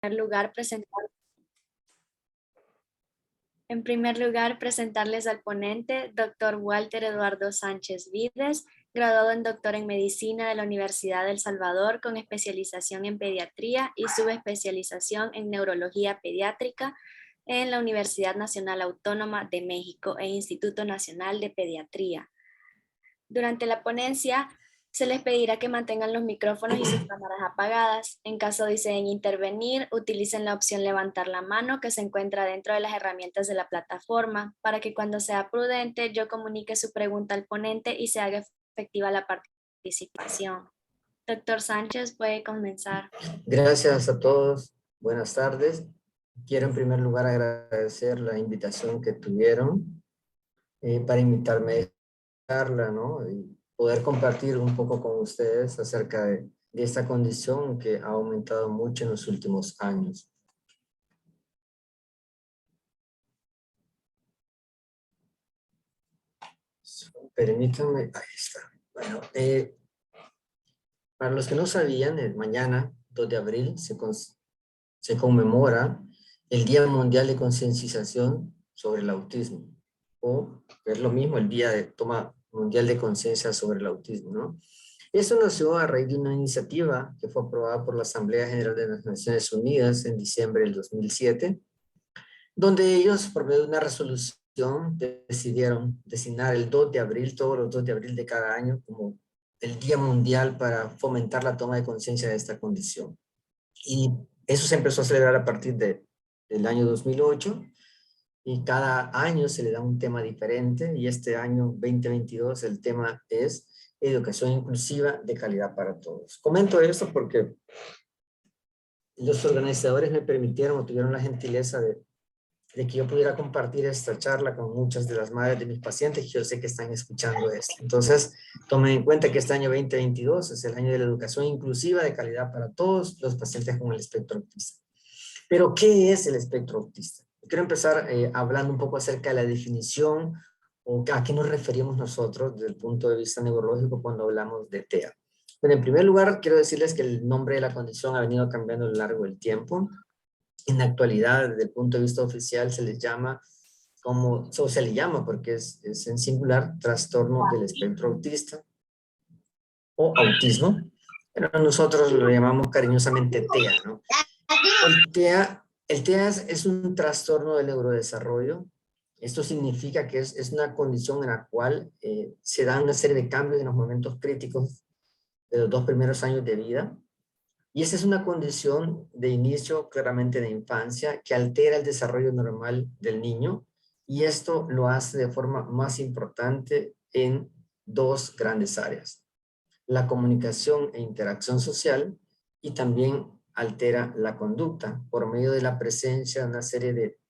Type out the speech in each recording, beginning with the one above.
En primer lugar, presentarles al ponente, Dr. Walter Eduardo Sánchez Vides, graduado en doctor en medicina de la Universidad de El Salvador con especialización en pediatría y subespecialización en neurología pediátrica en la Universidad Nacional Autónoma de México e Instituto Nacional de Pediatría. Durante la ponencia, se les pedirá que mantengan los micrófonos y sus cámaras apagadas. En caso deseen intervenir, utilicen la opción levantar la mano que se encuentra dentro de las herramientas de la plataforma para que cuando sea prudente yo comunique su pregunta al ponente y se haga efectiva la participación. Doctor Sánchez, puede comenzar. Gracias a todos. Buenas tardes. Quiero en primer lugar agradecer la invitación que tuvieron para invitarme a esta charla, ¿no? Y poder compartir un poco con ustedes acerca de esta condición que ha aumentado mucho en los últimos años. Permítanme, ahí está. Bueno, para los que no sabían, mañana, 2 de abril, se conmemora el Día Mundial de Concienciación sobre el Autismo, o es lo mismo, el Día de Toma Mundial de Conciencia sobre el Autismo, ¿no? Esto nació a raíz de una iniciativa que fue aprobada por la Asamblea General de las Naciones Unidas en diciembre del 2007, donde ellos, por medio de una resolución, decidieron designar el 2 de abril, todos los 2 de abril de cada año, como el Día Mundial para fomentar la toma de conciencia de esta condición. Y eso se empezó a celebrar a partir del año 2008, y cada año se le da un tema diferente, y este año 2022 el tema es educación inclusiva de calidad para todos. Comento esto porque los organizadores me permitieron o tuvieron la gentileza de que yo pudiera compartir esta charla con muchas de las madres de mis pacientes que yo sé que están escuchando esto. Entonces, tomen en cuenta que este año 2022 es el año de la educación inclusiva de calidad para todos los pacientes con el espectro autista. Pero, ¿qué es el espectro autista? Quiero empezar hablando un poco acerca de la definición o a qué nos referimos nosotros desde el punto de vista neurológico cuando hablamos de TEA. Bueno, en primer lugar, quiero decirles que el nombre de la condición ha venido cambiando a lo largo del tiempo. En la actualidad, desde el punto de vista oficial, se les llama o se le llama porque es en singular, trastorno del espectro autista o autismo, pero nosotros lo llamamos cariñosamente TEA, ¿no? El TEA es un trastorno del neurodesarrollo. Esto significa que es una condición en la cual se dan una serie de cambios en los momentos críticos de los 2 primeros años de vida. Y esta es una condición de inicio claramente de infancia que altera el desarrollo normal del niño, y esto lo hace de forma más importante en 2 grandes áreas: la comunicación e interacción social, y también altera la conducta por medio de la presencia de una serie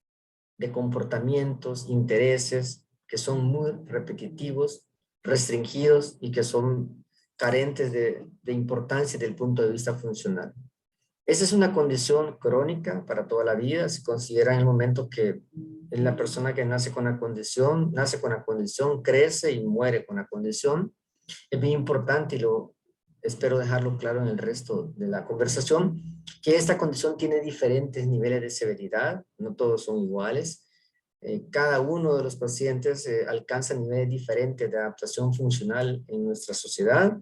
de comportamientos, intereses que son muy repetitivos, restringidos y que son carentes de importancia desde el punto de vista funcional. Esa es una condición crónica para toda la vida. Se considera en el momento que la persona que nace con la condición, crece y muere con la condición. Es bien importante, y espero dejarlo claro en el resto de la conversación, que esta condición tiene diferentes niveles de severidad, no todos son iguales. Cada uno de los pacientes alcanza niveles diferentes de adaptación funcional en nuestra sociedad,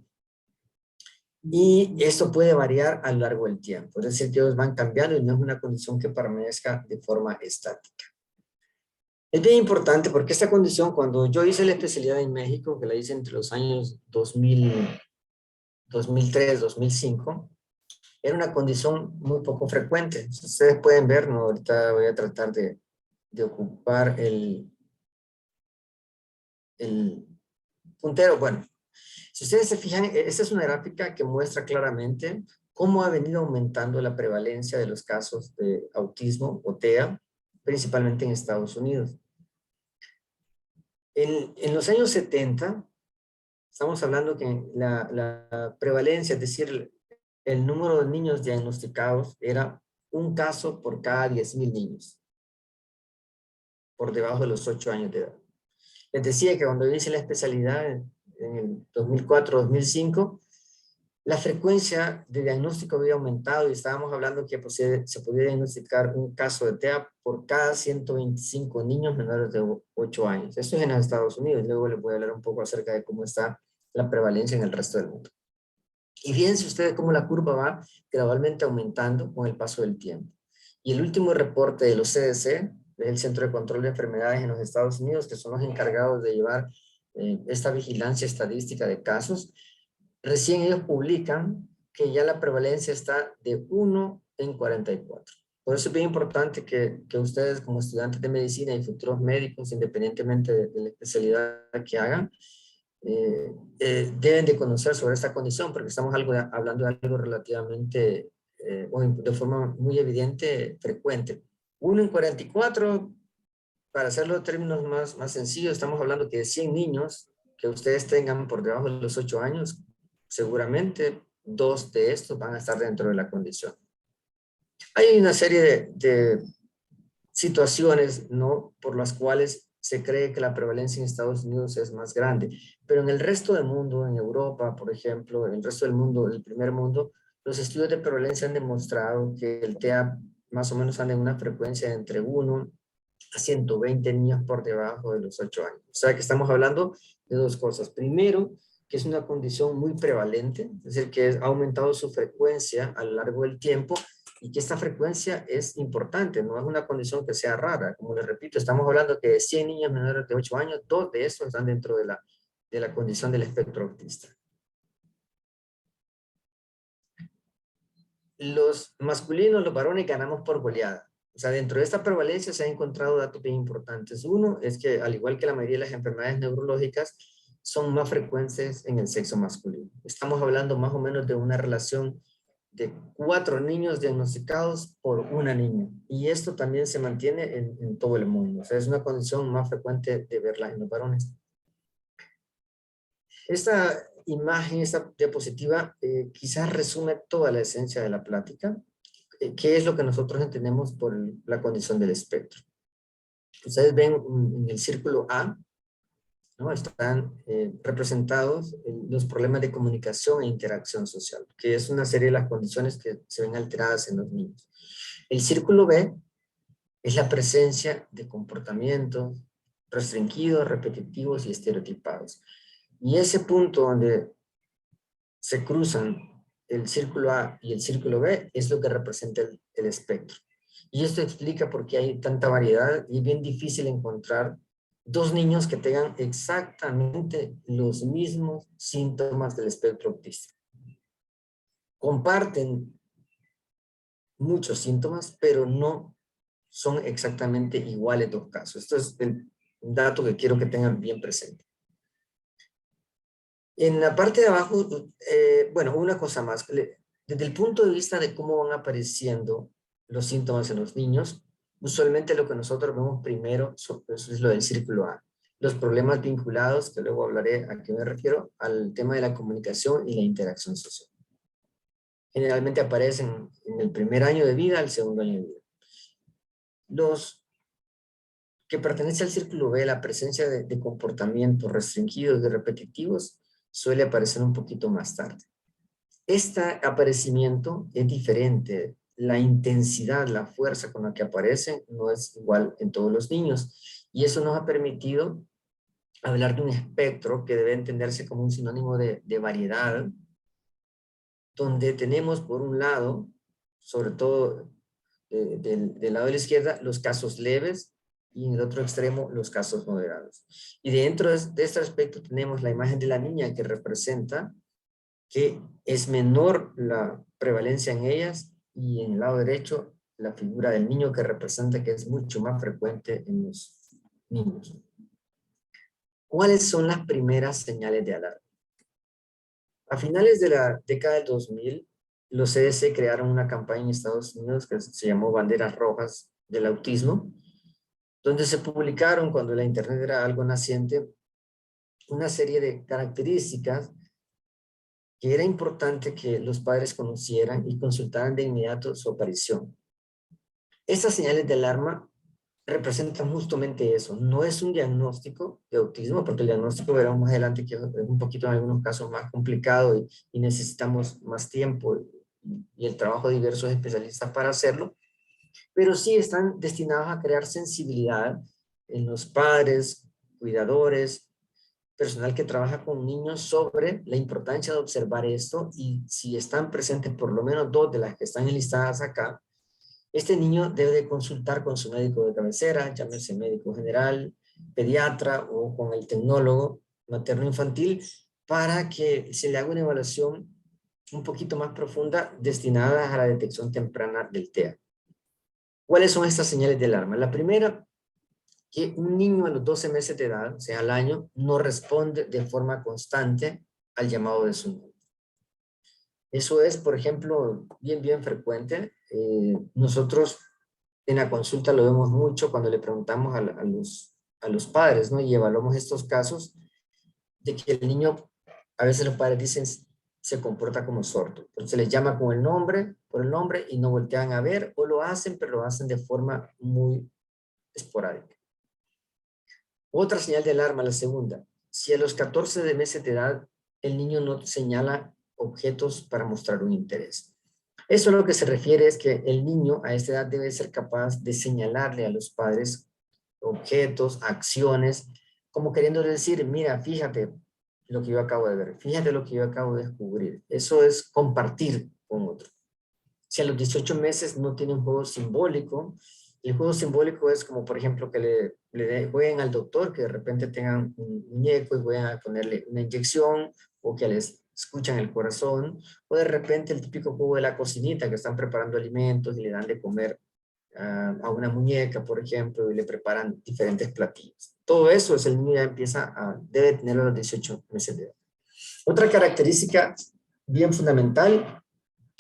y esto puede variar a lo largo del tiempo. Es decir, que ellos van cambiando y no es una condición que permanezca de forma estática. Es bien importante porque esta condición, cuando yo hice la especialidad en México, que la hice entre los años 2003, 2005, era una condición muy poco frecuente. Ustedes pueden ver, ¿no? Ahorita voy a tratar de ocupar el puntero. Bueno, si ustedes se fijan, esta es una gráfica que muestra claramente cómo ha venido aumentando la prevalencia de los casos de autismo o TEA, principalmente en Estados Unidos. En los años 70, estamos hablando que la prevalencia, es decir, el número de niños diagnosticados era un caso por cada 10,000 niños, por debajo de los 8 años de edad. Les decía que cuando yo hice la especialidad en el 2004-2005, La frecuencia de diagnóstico había aumentado y estábamos hablando que pues, se podía diagnosticar un caso de TEA por cada 125 niños menores de 8 años. Esto es en los Estados Unidos. Luego les voy a hablar un poco acerca de cómo está la prevalencia en el resto del mundo. Y fíjense ustedes cómo la curva va gradualmente aumentando con el paso del tiempo. Y el último reporte de los CDC, del Centro de Control de Enfermedades en los Estados Unidos, que son los encargados de llevar esta vigilancia estadística de casos, recién ellos publican que ya la prevalencia está de 1 en 44. Por eso es bien importante que ustedes como estudiantes de medicina y futuros médicos, independientemente de la especialidad que hagan, deben de conocer sobre esta condición, porque estamos hablando de algo relativamente, o de forma muy evidente, frecuente. 1 en 44, para hacerlo en términos más sencillos, estamos hablando que de 100 niños que ustedes tengan por debajo de los 8 años, seguramente 2 de estos van a estar dentro de la condición. Hay una serie de situaciones, ¿no?, por las cuales se cree que la prevalencia en Estados Unidos es más grande, pero en el resto del mundo, en Europa, por ejemplo, en el resto del mundo, el primer mundo, los estudios de prevalencia han demostrado que el TEA más o menos anda en una frecuencia de entre 1 a 120 niños por debajo de los 8 años. O sea que estamos hablando de dos cosas. Primero, que es una condición muy prevalente, es decir, que ha aumentado su frecuencia a lo largo del tiempo y que esta frecuencia es importante, no es una condición que sea rara. Como les repito, estamos hablando que de 100 niños menores de 8 años, 2 de estos están dentro de la condición del espectro autista. Los masculinos, los varones, ganamos por goleada. O sea, dentro de esta prevalencia se han encontrado datos bien importantes. Uno es que, al igual que la mayoría de las enfermedades neurológicas, son más frecuentes en el sexo masculino. Estamos hablando más o menos de una relación de 4 niños diagnosticados por una niña. Y esto también se mantiene en todo el mundo. O sea, es una condición más frecuente de verla en los varones. Esta imagen, esta diapositiva, quizás resume toda la esencia de la plática. ¿Qué es lo que nosotros entendemos por la condición del espectro? Ustedes ven en el círculo A, ¿no?, están representados los problemas de comunicación e interacción social, que es una serie de las condiciones que se ven alteradas en los niños. El círculo B es la presencia de comportamientos restringidos, repetitivos y estereotipados. Y ese punto donde se cruzan el círculo A y el círculo B es lo que representa el espectro. Y esto explica por qué hay tanta variedad y es bien difícil encontrar 2 niños que tengan exactamente los mismos síntomas del espectro autista. Comparten muchos síntomas, pero no son exactamente iguales 2 casos. Esto es el dato que quiero que tengan bien presente. En la parte de abajo, bueno, una cosa más. Desde el punto de vista de cómo van apareciendo los síntomas en los niños, usualmente lo que nosotros vemos primero es lo del círculo A. Los problemas vinculados, que luego hablaré a qué me refiero, al tema de la comunicación y la interacción social. Generalmente aparecen en el primer año de vida, al segundo año de vida. Los que pertenecen al círculo B, la presencia de comportamientos restringidos y repetitivos, suele aparecer un poquito más tarde. Este aparecimiento es diferente. La intensidad, la fuerza con la que aparecen no es igual en todos los niños. Y eso nos ha permitido hablar de un espectro que debe entenderse como un sinónimo de variedad, donde tenemos por un lado, sobre todo del lado de la izquierda, los casos leves y en el otro extremo los casos moderados. Y dentro de este aspecto tenemos la imagen de la niña que representa que es menor la prevalencia en ellas y en el lado derecho la figura del niño que representa que es mucho más frecuente en los niños. ¿Cuáles son las primeras señales de alarma? A finales de la década del 2000, los CDC crearon una campaña en Estados Unidos que se llamó Banderas Rojas del Autismo, donde se publicaron, cuando la internet era algo naciente, una serie de características que era importante que los padres conocieran y consultaran de inmediato su aparición. Estas señales de alarma representan justamente eso. No es un diagnóstico de autismo, porque el diagnóstico veremos más adelante que es un poquito en algunos casos más complicado y necesitamos más tiempo y el trabajo de diversos especialistas para hacerlo, pero sí están destinados a crear sensibilidad en los padres, cuidadores, personal que trabaja con niños sobre la importancia de observar esto y si están presentes por lo menos dos de las que están enlistadas acá, este niño debe de consultar con su médico de cabecera, llámese médico general, pediatra o con el tecnólogo materno-infantil para que se le haga una evaluación un poquito más profunda destinada a la detección temprana del TEA. ¿Cuáles son estas señales de alarma? La primera, que un niño a los 12 meses de edad, o sea, al año, no responde de forma constante al llamado de su nombre. Eso es, por ejemplo, bien frecuente. Nosotros en la consulta lo vemos mucho cuando le preguntamos a los padres, ¿no? Y evaluamos estos casos de que el niño, a veces los padres dicen, se comporta como sordo. Entonces se les llama con el nombre, por el nombre y no voltean a ver o lo hacen, pero lo hacen de forma muy esporádica. Otra señal de alarma, la segunda. Si a los 14 de meses de edad el niño no señala objetos para mostrar un interés. Eso lo que se refiere es que el niño a esta edad debe ser capaz de señalarle a los padres objetos, acciones, como queriendo decir, mira, fíjate lo que yo acabo de ver, fíjate lo que yo acabo de descubrir. Eso es compartir con otro. Si a los 18 meses no tiene un juego simbólico, el juego simbólico es como, por ejemplo, que jueguen al doctor, que de repente tengan un muñeco y vayan a ponerle una inyección, o que les escuchan el corazón, o de repente el típico juego de la cocinita, que están preparando alimentos y le dan de comer a una muñeca, por ejemplo, y le preparan diferentes platillos. Todo eso es el niño ya debe tenerlo a los 18 meses de edad. Otra característica bien fundamental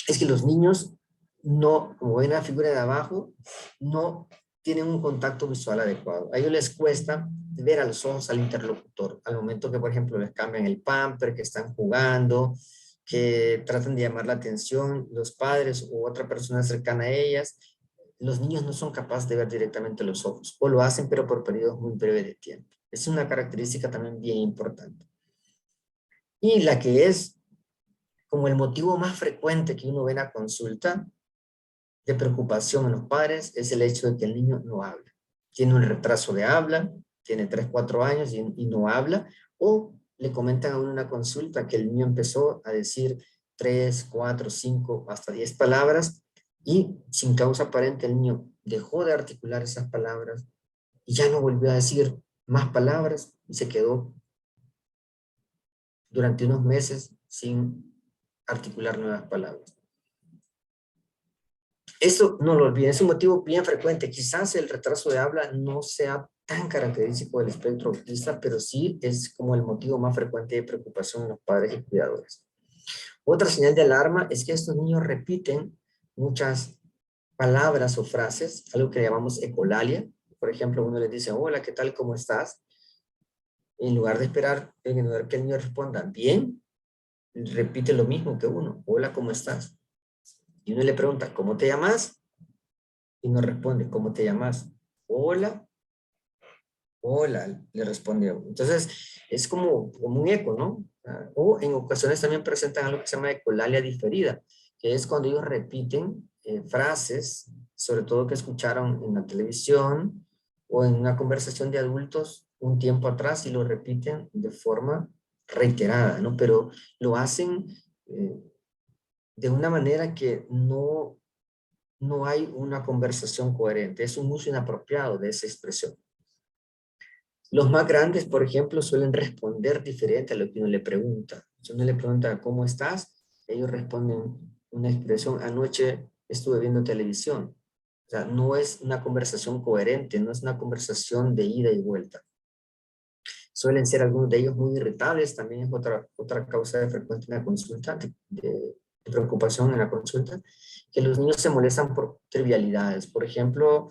es que los niños no, como ven la figura de abajo, no tienen un contacto visual adecuado. A ellos les cuesta ver a los ojos al interlocutor, al momento que, por ejemplo, les cambian el pamper, que están jugando, que tratan de llamar la atención, los padres u otra persona cercana a ellas, los niños no son capaces de ver directamente los ojos, o lo hacen, pero por periodos muy breves de tiempo. Es una característica también bien importante. Y la que es como el motivo más frecuente que uno ve en la consulta de preocupación en los padres es el hecho de que el niño no habla. Tiene un retraso de habla, tiene 3, 4 años y no habla, o le comentan a uno en una consulta que el niño empezó a decir 3, 4, 5, hasta 10 palabras y sin causa aparente el niño dejó de articular esas palabras y ya no volvió a decir más palabras y se quedó durante unos meses sin articular nuevas palabras. Eso no lo olviden, es un motivo bien frecuente. Quizás el retraso de habla no sea tan característico del espectro autista, pero sí es como el motivo más frecuente de preocupación en los padres y cuidadores. Otra señal de alarma es que estos niños repiten muchas palabras o frases, algo que llamamos ecolalia. Por ejemplo, uno les dice, hola, ¿qué tal? ¿Cómo estás? En lugar de esperar, en lugar que el niño responda, bien, repite lo mismo que uno, hola, ¿cómo estás? Y uno le pregunta, ¿cómo te llamas? Y no responde, ¿cómo te llamas? Hola, hola, le responde. Entonces, es como un eco, ¿no? O en ocasiones también presentan algo que se llama ecolalia diferida, que es cuando ellos repiten frases, sobre todo que escucharon en la televisión o en una conversación de adultos un tiempo atrás y lo repiten de forma reiterada, ¿no? Pero lo hacen de una manera que no hay una conversación coherente, es un uso inapropiado de esa expresión. Los más grandes, por ejemplo, suelen responder diferente a lo que uno le pregunta. Si uno le pregunta, ¿cómo estás? Ellos responden una expresión, anoche estuve viendo televisión. O sea, no es una conversación coherente, no es una conversación de ida y vuelta. Suelen ser algunos de ellos muy irritables, también es otra causa de frecuente en la consulta, de preocupación en la consulta, que los niños se molestan por trivialidades. Por ejemplo,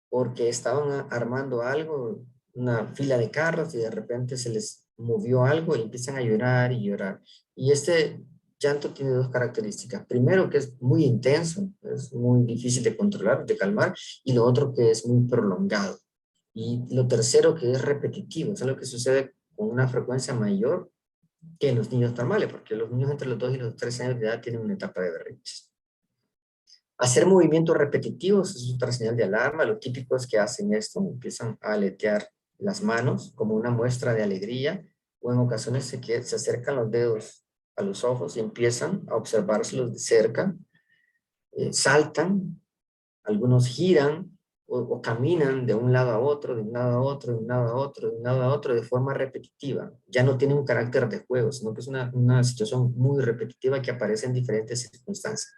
porque estaban armando algo, una fila de carros y de repente se les movió algo y empiezan a llorar y llorar. Y este llanto tiene dos características. Primero, que es muy intenso, es muy difícil de controlar, de calmar, y lo otro que es muy prolongado. Y lo tercero, que es repetitivo, es algo que sucede con una frecuencia mayor que en los niños normales, porque los niños entre los 2 y los 3 años de edad tienen una etapa de berrinches. Hacer movimientos repetitivos es otra señal de alarma. Lo típico es que hacen esto, empiezan a aletear las manos como una muestra de alegría, o en ocasiones se acercan los dedos a los ojos y empiezan a observárselos de cerca, saltan, algunos giran o caminan de un lado a otro, de un lado a otro, de un lado a otro, de un lado a otro, de forma repetitiva. Ya no tiene un carácter de juego, sino que es una situación muy repetitiva que aparece en diferentes circunstancias.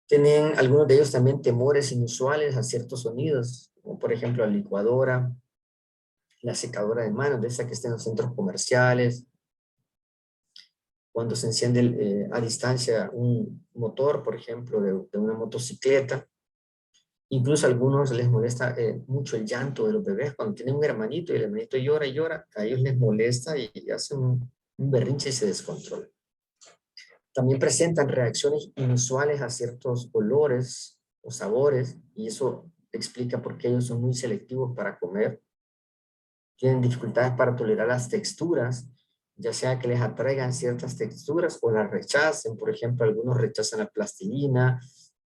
Tienen algunos de ellos también temores inusuales a ciertos sonidos, como por ejemplo la licuadora, la secadora de manos, de esa que está en los centros comerciales, cuando se enciende a distancia un motor, por ejemplo, de una motocicleta. Incluso a algunos les molesta mucho el llanto de los bebés cuando tienen un hermanito y el hermanito llora y llora, a ellos les molesta y hacen un berrinche y se descontrolan. También presentan reacciones inusuales a ciertos olores o sabores, y eso explica por qué ellos son muy selectivos para comer. Tienen dificultades para tolerar las texturas, ya sea que les atraigan ciertas texturas o las rechacen. Por ejemplo, algunos rechazan la plastilina,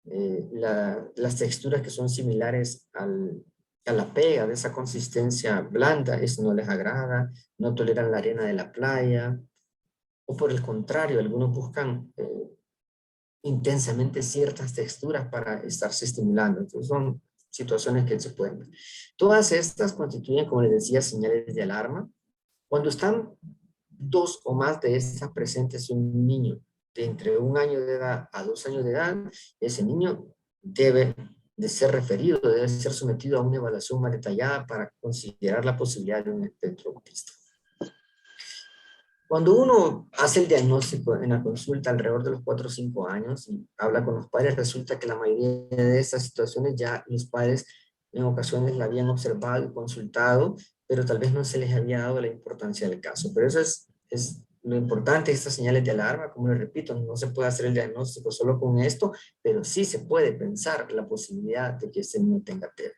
las texturas que son similares a la pega, de esa consistencia blanda, eso no les agrada, no toleran la arena de la playa, o por el contrario, algunos buscan intensamente ciertas texturas para estarse estimulando. Entonces son situaciones que se pueden ver. Todas estas constituyen, como les decía, señales de alarma. Cuando están dos o más de estas presentes en un niño de entre 1 año de edad a 2 años de edad, ese niño debe de ser referido, debe ser sometido a una evaluación más detallada para considerar la posibilidad de un espectro autista. Cuando uno hace el diagnóstico en la consulta alrededor de los 4 o 5 años y habla con los padres, resulta que la mayoría de estas situaciones ya los padres en ocasiones la habían observado y consultado, pero tal vez no se les había dado la importancia del caso. Pero eso es lo importante de estas señales de alarma. Como les repito, no se puede hacer el diagnóstico solo con esto, pero sí se puede pensar la posibilidad de que este niño tenga TEA.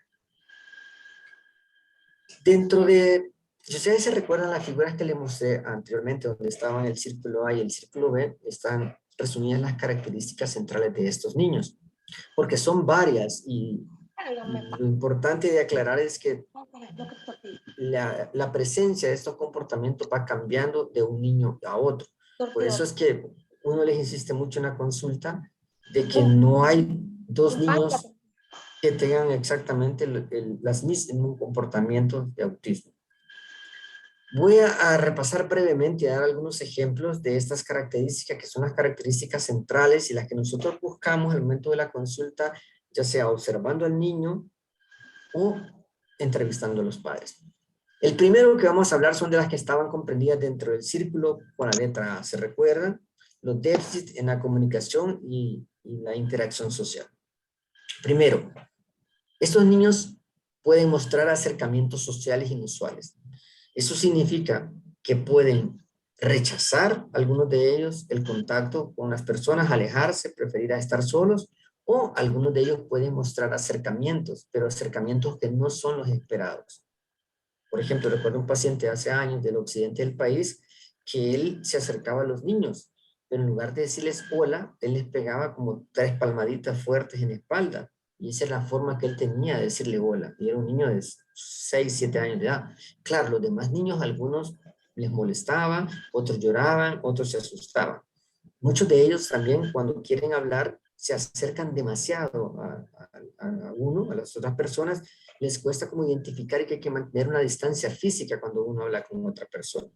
Dentro de, si ustedes se recuerdan las figuras que les mostré anteriormente, donde estaban el círculo A y el círculo B, están resumidas las características centrales de estos niños, porque son varias y lo importante de aclarar es que la presencia de estos comportamientos va cambiando de un niño a otro. Por eso es que uno les insiste mucho en la consulta de que no hay dos niños que tengan exactamente las mismas comportamientos de autismo. Voy a repasar brevemente y dar algunos ejemplos de estas características que son las características centrales y las que nosotros buscamos al momento de la consulta, ya sea observando al niño o entrevistando a los padres. El primero que vamos a hablar son de las que estaban comprendidas dentro del círculo con la letra A. ¿Se recuerdan? Los déficits en la comunicación y la interacción social. Primero, estos niños pueden mostrar acercamientos sociales inusuales. Eso significa que pueden rechazar, algunos de ellos, el contacto con las personas, alejarse, preferir a estar solos, o algunos de ellos pueden mostrar acercamientos, pero acercamientos que no son los esperados. Por ejemplo, recuerdo un paciente hace años del occidente del país que él se acercaba a los niños, pero en lugar de decirles hola, él les pegaba como 3 palmaditas fuertes en la espalda. Y esa es la forma que él tenía de decirle hola. Y era un niño de 6, 7 años de edad. Claro, los demás niños, algunos les molestaban, otros lloraban, otros se asustaban. Muchos de ellos también cuando quieren hablar se acercan demasiado a uno, a las otras personas, les cuesta como identificar que hay que mantener una distancia física cuando uno habla con otra persona.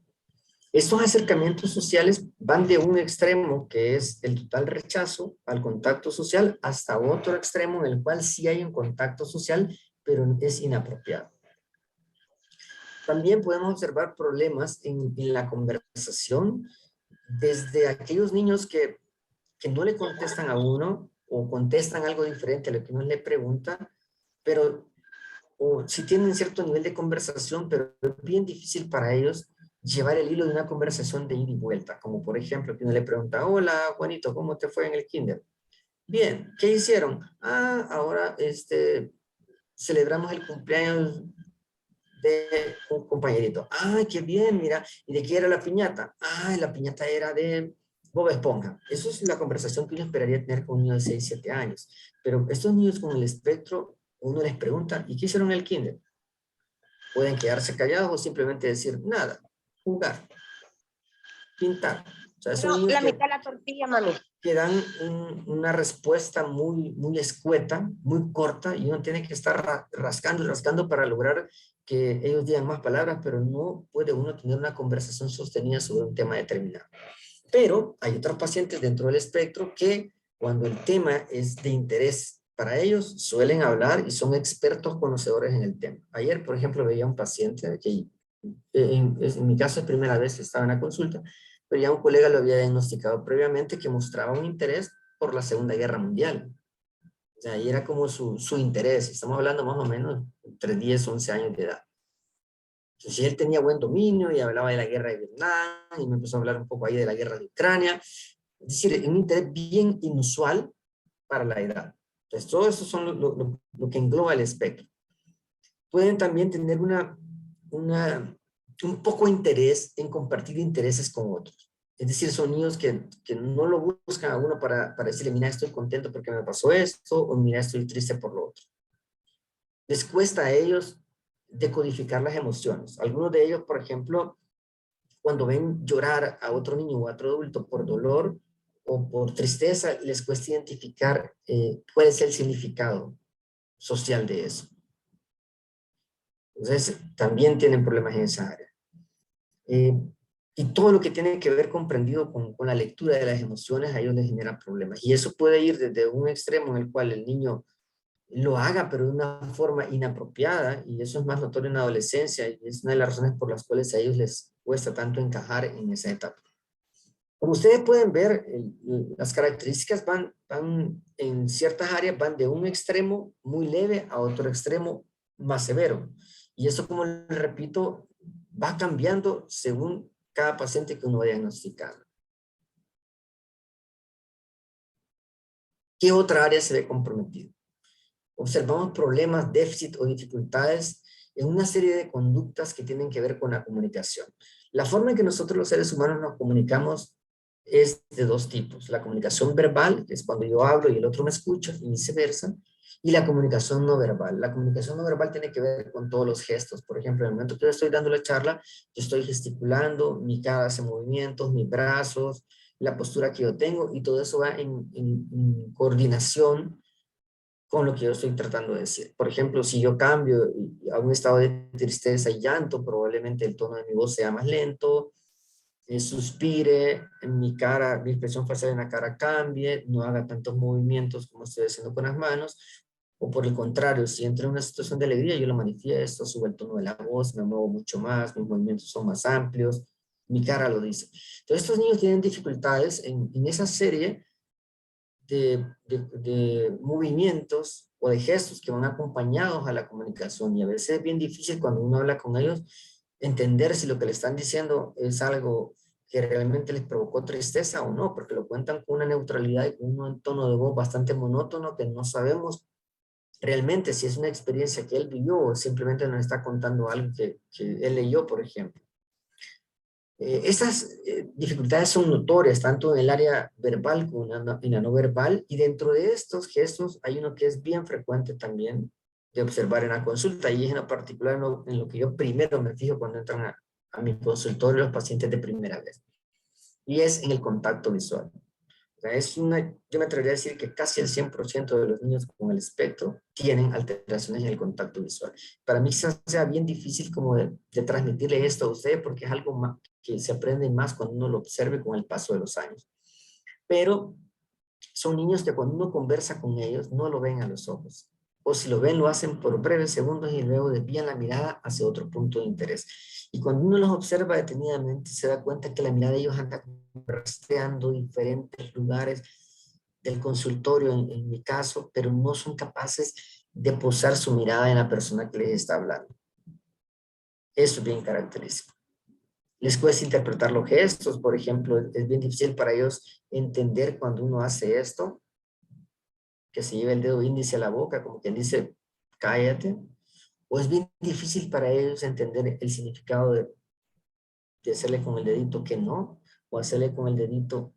Estos acercamientos sociales van de un extremo, que es el total rechazo al contacto social, hasta otro extremo en el cual sí hay un contacto social, pero es inapropiado. También podemos observar problemas en la conversación, desde aquellos niños que no le contestan a uno o contestan algo diferente a lo que uno le pregunta, pero o si tienen cierto nivel de conversación, pero es bien difícil para ellos llevar el hilo de una conversación de ida y vuelta, como por ejemplo que uno le pregunta, hola Juanito, ¿cómo te fue en el kinder? Bien, ¿qué hicieron? Ah, ahora celebramos el cumpleaños de un compañerito. Ah, qué bien, mira. ¿Y de qué era la piñata? Ah, la piñata era de Bob Esponja. Eso es la conversación que uno esperaría tener con un niño de 6, 7 años. Pero estos niños con el espectro, uno les pregunta, ¿y qué hicieron en el kinder? Pueden quedarse callados o simplemente decir nada, jugar, pintar. O sea, son No, niños la mitad de la tortilla, mami. que dan una respuesta muy escueta, muy corta, y uno tiene que estar rascando y rascando para lograr que ellos digan más palabras, pero no puede uno tener una conversación sostenida sobre un tema determinado. Pero hay otros pacientes dentro del espectro que cuando el tema es de interés para ellos, suelen hablar y son expertos conocedores en el tema. Ayer, por ejemplo, veía un paciente que en mi caso es primera vez que estaba en la consulta, pero ya un colega lo había diagnosticado previamente que mostraba un interés por la Segunda Guerra Mundial. O sea, ahí era como su interés. Estamos hablando más o menos entre 10, 11 años de edad. Entonces él tenía buen dominio y hablaba de la guerra de Vietnam y me empezó a hablar un poco ahí de la guerra de Ucrania. Es decir, un interés bien inusual para la edad. Entonces todo eso son lo que engloba el espectro. Pueden también tener un poco de interés en compartir intereses con otros. Es decir, son niños que no lo buscan a uno para decirle, mira, estoy contento porque me pasó esto, o mira, estoy triste por lo otro. Les cuesta a ellos decodificar las emociones. Algunos de ellos, por ejemplo, cuando ven llorar a otro niño o a otro adulto por dolor o por tristeza, les cuesta identificar cuál es el significado social de eso. Entonces, también tienen problemas en esa área. Y todo lo que tiene que ver comprendido con la lectura de las emociones, a ellos les genera problemas. Y eso puede ir desde un extremo en el cual el niño lo haga, pero de una forma inapropiada, y eso es más notorio en la adolescencia, y es una de las razones por las cuales a ellos les cuesta tanto encajar en esa etapa. Como ustedes pueden ver, las características van en ciertas áreas, van de un extremo muy leve a otro extremo más severo. Y eso, como les repito, va cambiando según cada paciente que uno va diagnosticando. ¿Qué otra área se ve comprometida? Observamos problemas, déficit o dificultades en una serie de conductas que tienen que ver con la comunicación. La forma en que nosotros los seres humanos nos comunicamos es de dos tipos. La comunicación verbal, que es cuando yo hablo y el otro me escucha, y viceversa, y la comunicación no verbal. La comunicación no verbal tiene que ver con todos los gestos. Por ejemplo, en el momento que yo estoy dando la charla, yo estoy gesticulando, mi cara hace movimientos, mis brazos, la postura que yo tengo, y todo eso va en coordinación con lo que yo estoy tratando de decir. Por ejemplo, si yo cambio a un estado de tristeza y llanto, probablemente el tono de mi voz sea más lento, suspire, en mi cara, mi expresión facial en la cara cambie, no haga tantos movimientos como estoy haciendo con las manos, o por el contrario, si entro en una situación de alegría, yo lo manifiesto, subo el tono de la voz, me muevo mucho más, mis movimientos son más amplios, mi cara lo dice. Entonces, estos niños tienen dificultades en esa serie de movimientos o de gestos que van acompañados a la comunicación, y a veces es bien difícil cuando uno habla con ellos entender si lo que le están diciendo es algo que realmente les provocó tristeza o no, porque lo cuentan con una neutralidad y con un tono de voz bastante monótono que no sabemos realmente si es una experiencia que él vivió o simplemente nos está contando algo que él leyó, por ejemplo. Estas dificultades son notorias tanto en el área verbal como en la no verbal, y dentro de estos gestos hay uno que es bien frecuente también de observar en la consulta, y es en lo particular en lo que yo primero me fijo cuando entran a mi consultorio los pacientes de primera vez, y es en el contacto visual. O sea, yo me atrevería a decir que casi el 100% de los niños con el espectro tienen alteraciones en el contacto visual. Para mí se hace bien difícil como de transmitirle esto a usted, porque es algo más, que se aprende más cuando uno lo observe con el paso de los años. Pero son niños que cuando uno conversa con ellos no lo ven a los ojos. O si lo ven, lo hacen por breves segundos y luego desvían la mirada hacia otro punto de interés. Y cuando uno los observa detenidamente, se da cuenta que la mirada de ellos anda rastreando diferentes lugares del consultorio, en mi caso, pero no son capaces de posar su mirada en la persona que les está hablando. Eso es bien característico. Les cuesta interpretar los gestos, por ejemplo, es bien difícil para ellos entender cuando uno hace esto, que se lleva el dedo índice a la boca, como quien dice, cállate. O es bien difícil para ellos entender el significado de hacerle con el dedito que no, o hacerle con el dedito,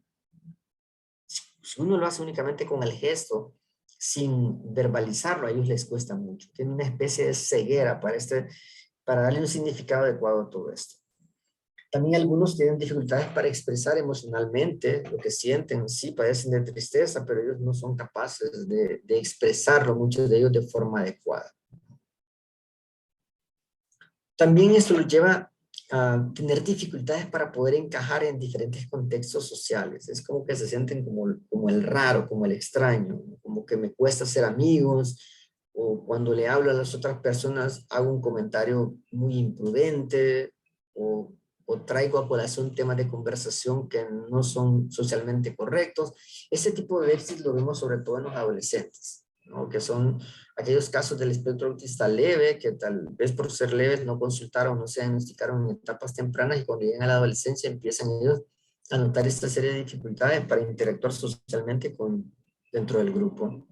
si uno lo hace únicamente con el gesto, sin verbalizarlo, a ellos les cuesta mucho. Tienen una especie de ceguera para darle un significado adecuado a todo esto. También algunos tienen dificultades para expresar emocionalmente lo que sienten. Sí, padecen de tristeza, pero ellos no son capaces de expresarlo, muchos de ellos de forma adecuada. También esto los lleva a tener dificultades para poder encajar en diferentes contextos sociales. Es como que se sienten como el raro, como el extraño, como que me cuesta ser amigos, o cuando le hablo a las otras personas hago un comentario muy imprudente, o traigo a colación temas de conversación que no son socialmente correctos. Ese tipo de déficit lo vemos sobre todo en los adolescentes, ¿no? Que son aquellos casos del espectro autista leve, que tal vez por ser leves no consultaron, no se diagnosticaron en etapas tempranas, y cuando llegan a la adolescencia empiezan ellos a notar esta serie de dificultades para interactuar socialmente dentro del grupo.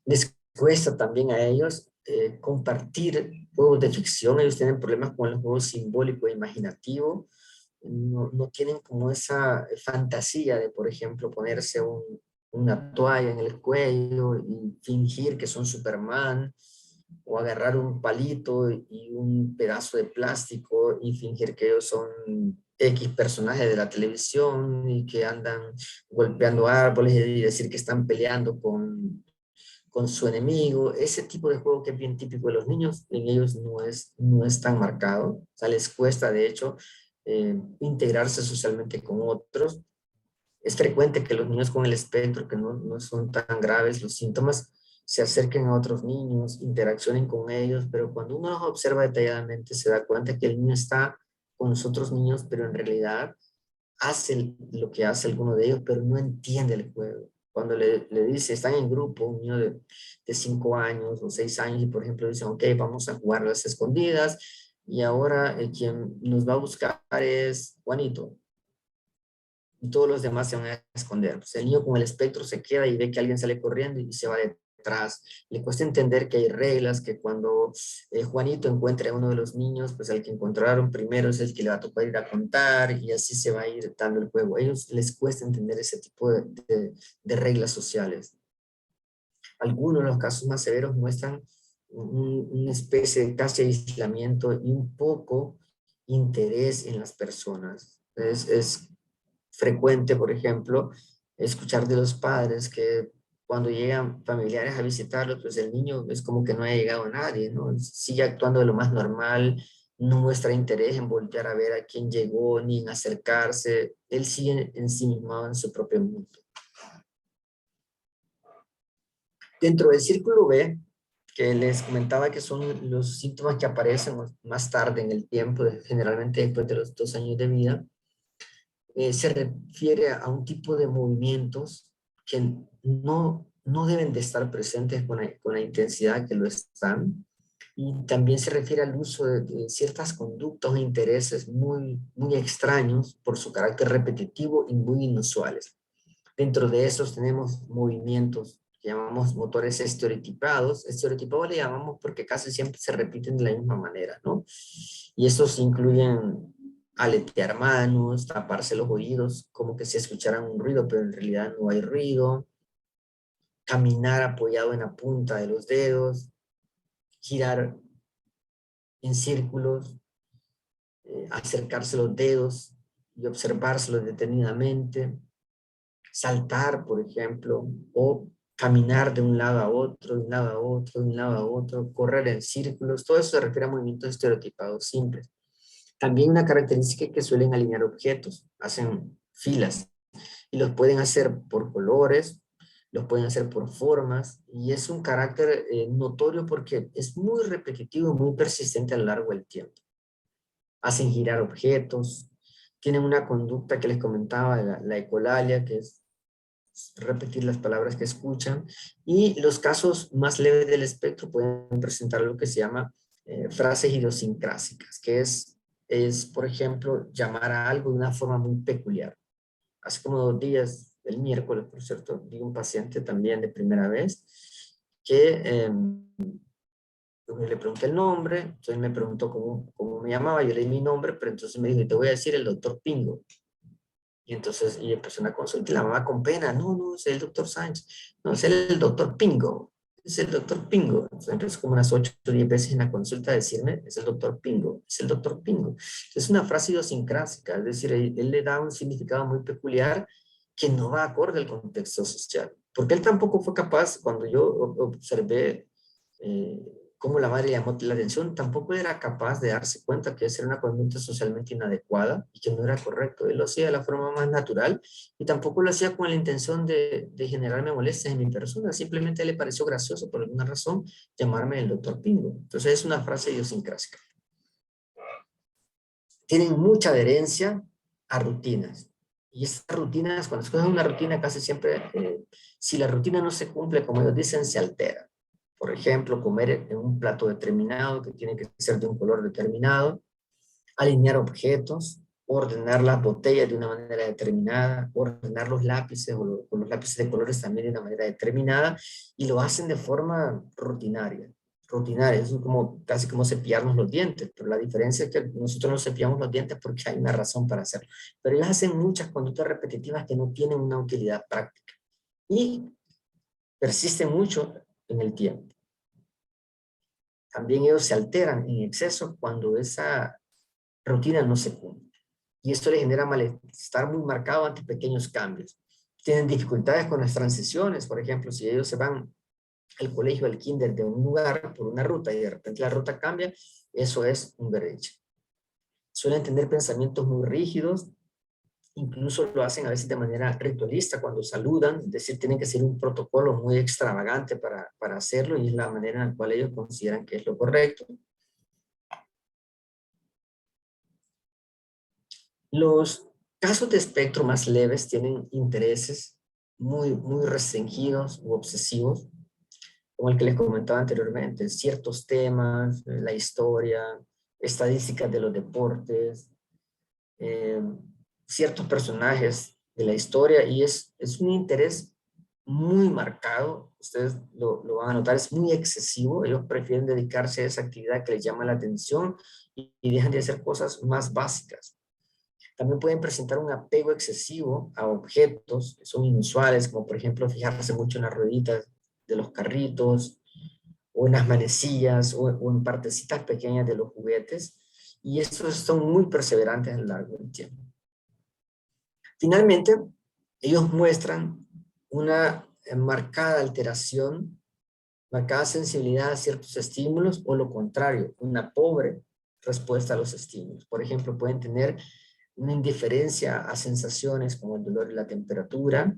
Les cuesta también a ellos compartir juegos de ficción. Ellos tienen problemas con el juego simbólico e imaginativo. No tienen como esa fantasía de, por ejemplo, ponerse una toalla en el cuello y fingir que son Superman, o agarrar un palito y un pedazo de plástico y fingir que ellos son X personajes de la televisión y que andan golpeando árboles y decir que están peleando con su enemigo. Ese tipo de juego que es bien típico de los niños, en ellos no es tan marcado. O sea, les cuesta, de hecho, integrarse socialmente con otros. Es frecuente que los niños con el espectro, que no son tan graves los síntomas, se acerquen a otros niños, interaccionen con ellos, pero cuando uno los observa detalladamente se da cuenta que el niño está con los otros niños, pero en realidad hace lo que hace alguno de ellos, pero no entiende el juego. Cuando le dice, están en grupo, un niño de 5 años o 6 años, y por ejemplo dicen, ok, vamos a jugar las escondidas, y ahora quien nos va a buscar es Juanito, y todos los demás se van a esconder. Pues el niño con el espectro se queda y ve que alguien sale corriendo y se va detrás. Le cuesta entender que hay reglas, que cuando Juanito encuentre a uno de los niños, pues el que encontraron primero es el que le va a tocar ir a contar, y así se va a ir dando el juego. A ellos les cuesta entender ese tipo de reglas sociales. Algunos de los casos más severos muestran una especie de casi aislamiento y un poco interés en las personas. Es frecuente, por ejemplo, escuchar de los padres que cuando llegan familiares a visitarlos, pues el niño es como que no ha llegado a nadie, ¿no? Sigue actuando de lo más normal, no muestra interés en voltear a ver a quién llegó, ni en acercarse. Él sigue ensimismado en su propio mundo. Dentro del círculo B, que les comentaba que son los síntomas que aparecen más tarde en el tiempo, generalmente después de los 2 años de vida, se refiere a un tipo de movimientos que no deben de estar presentes con la intensidad que lo están, y también se refiere al uso de ciertas conductas e intereses muy extraños por su carácter repetitivo y muy inusuales. Dentro de esos tenemos movimientos que llamamos motores estereotipados. Estereotipados le llamamos porque casi siempre se repiten de la misma manera, ¿no? Y estos incluyen aletear manos, taparse los oídos, como que se escucharan un ruido, pero en realidad no hay ruido, caminar apoyado en la punta de los dedos, girar en círculos, acercarse los dedos y observárselos detenidamente, saltar, por ejemplo, o caminar de un lado a otro, de un lado a otro, de un lado a otro, correr en círculos. Todo eso se refiere a movimientos estereotipados simples. También una característica es que suelen alinear objetos, hacen filas, y los pueden hacer por colores, los pueden hacer por formas, y es un carácter notorio porque es muy repetitivo y muy persistente a lo largo del tiempo. Hacen girar objetos, tienen una conducta que les comentaba, la ecolalia, que es repetir las palabras que escuchan, y los casos más leves del espectro pueden presentar lo que se llama frases idiosincrásicas, que es es, por ejemplo, llamar a algo de una forma muy peculiar. Hace como 2 días, el miércoles, por cierto, vi un paciente también de primera vez que le pregunté el nombre, entonces me preguntó cómo me llamaba, yo le di mi nombre, pero entonces me dijo, te voy a decir el doctor Pingo. Y entonces, y empezó una consulta y la mamá con pena, no, no, es el doctor Sánchez, no, es el doctor Pingo, es el doctor Pingo. Entonces empezó como unas 8 o 10 veces en la consulta a decirme, es el doctor Pingo, es el doctor Pingo. Es una frase idiosincrásica, es decir, él le da un significado muy peculiar que no va acorde al contexto social. Porque él tampoco fue capaz, cuando yo observé eh, cómo la madre llamó la atención, tampoco era capaz de darse cuenta que esa era una conducta socialmente inadecuada y que no era correcto. Él lo hacía de la forma más natural y tampoco lo hacía con la intención de generarme molestias en mi persona, simplemente le pareció gracioso por alguna razón llamarme el doctor Pingo. Entonces es una frase idiosincrásica. Tienen mucha adherencia a rutinas. Y estas rutinas, cuando escogen una rutina, casi siempre, si la rutina no se cumple, como ellos dicen, se altera. Por ejemplo, comer en un plato determinado, que tiene que ser de un color determinado, alinear objetos, ordenar las botellas de una manera determinada, ordenar los lápices o los lápices de colores también de una manera determinada, y lo hacen de forma rutinaria. Rutinaria, es como, casi como cepillarnos los dientes, pero la diferencia es que nosotros no cepillamos los dientes porque hay una razón para hacerlo. Pero ellos hacen muchas conductas repetitivas que no tienen una utilidad práctica y persisten mucho en el tiempo. También ellos se alteran en exceso cuando esa rutina no se cumple. Y esto les genera malestar muy marcado ante pequeños cambios. Tienen dificultades con las transiciones, por ejemplo, si ellos se van al colegio, al kinder de un lugar por una ruta y de repente la ruta cambia, eso es un berrinche. Suelen tener pensamientos muy rígidos, incluso lo hacen a veces de manera ritualista cuando saludan, es decir, tienen que seguir un protocolo muy extravagante para hacerlo y es la manera en la cual ellos consideran que es lo correcto. Los casos de espectro más leves tienen intereses muy restringidos u obsesivos, como el que les comentaba anteriormente, ciertos temas, la historia, estadísticas de los deportes, eh, ciertos personajes de la historia, y es un interés muy marcado, ustedes lo van a notar, es muy excesivo, ellos prefieren dedicarse a esa actividad que les llama la atención y dejan de hacer cosas más básicas. También pueden presentar un apego excesivo a objetos que son inusuales, como por ejemplo fijarse mucho en las rueditas de los carritos, o en las manecillas, o en partecitas pequeñas de los juguetes, y estos son muy perseverantes a lo largo del tiempo. Finalmente, ellos muestran una marcada alteración, marcada sensibilidad a ciertos estímulos, o lo contrario, una pobre respuesta a los estímulos. Por ejemplo, pueden tener una indiferencia a sensaciones como el dolor y la temperatura,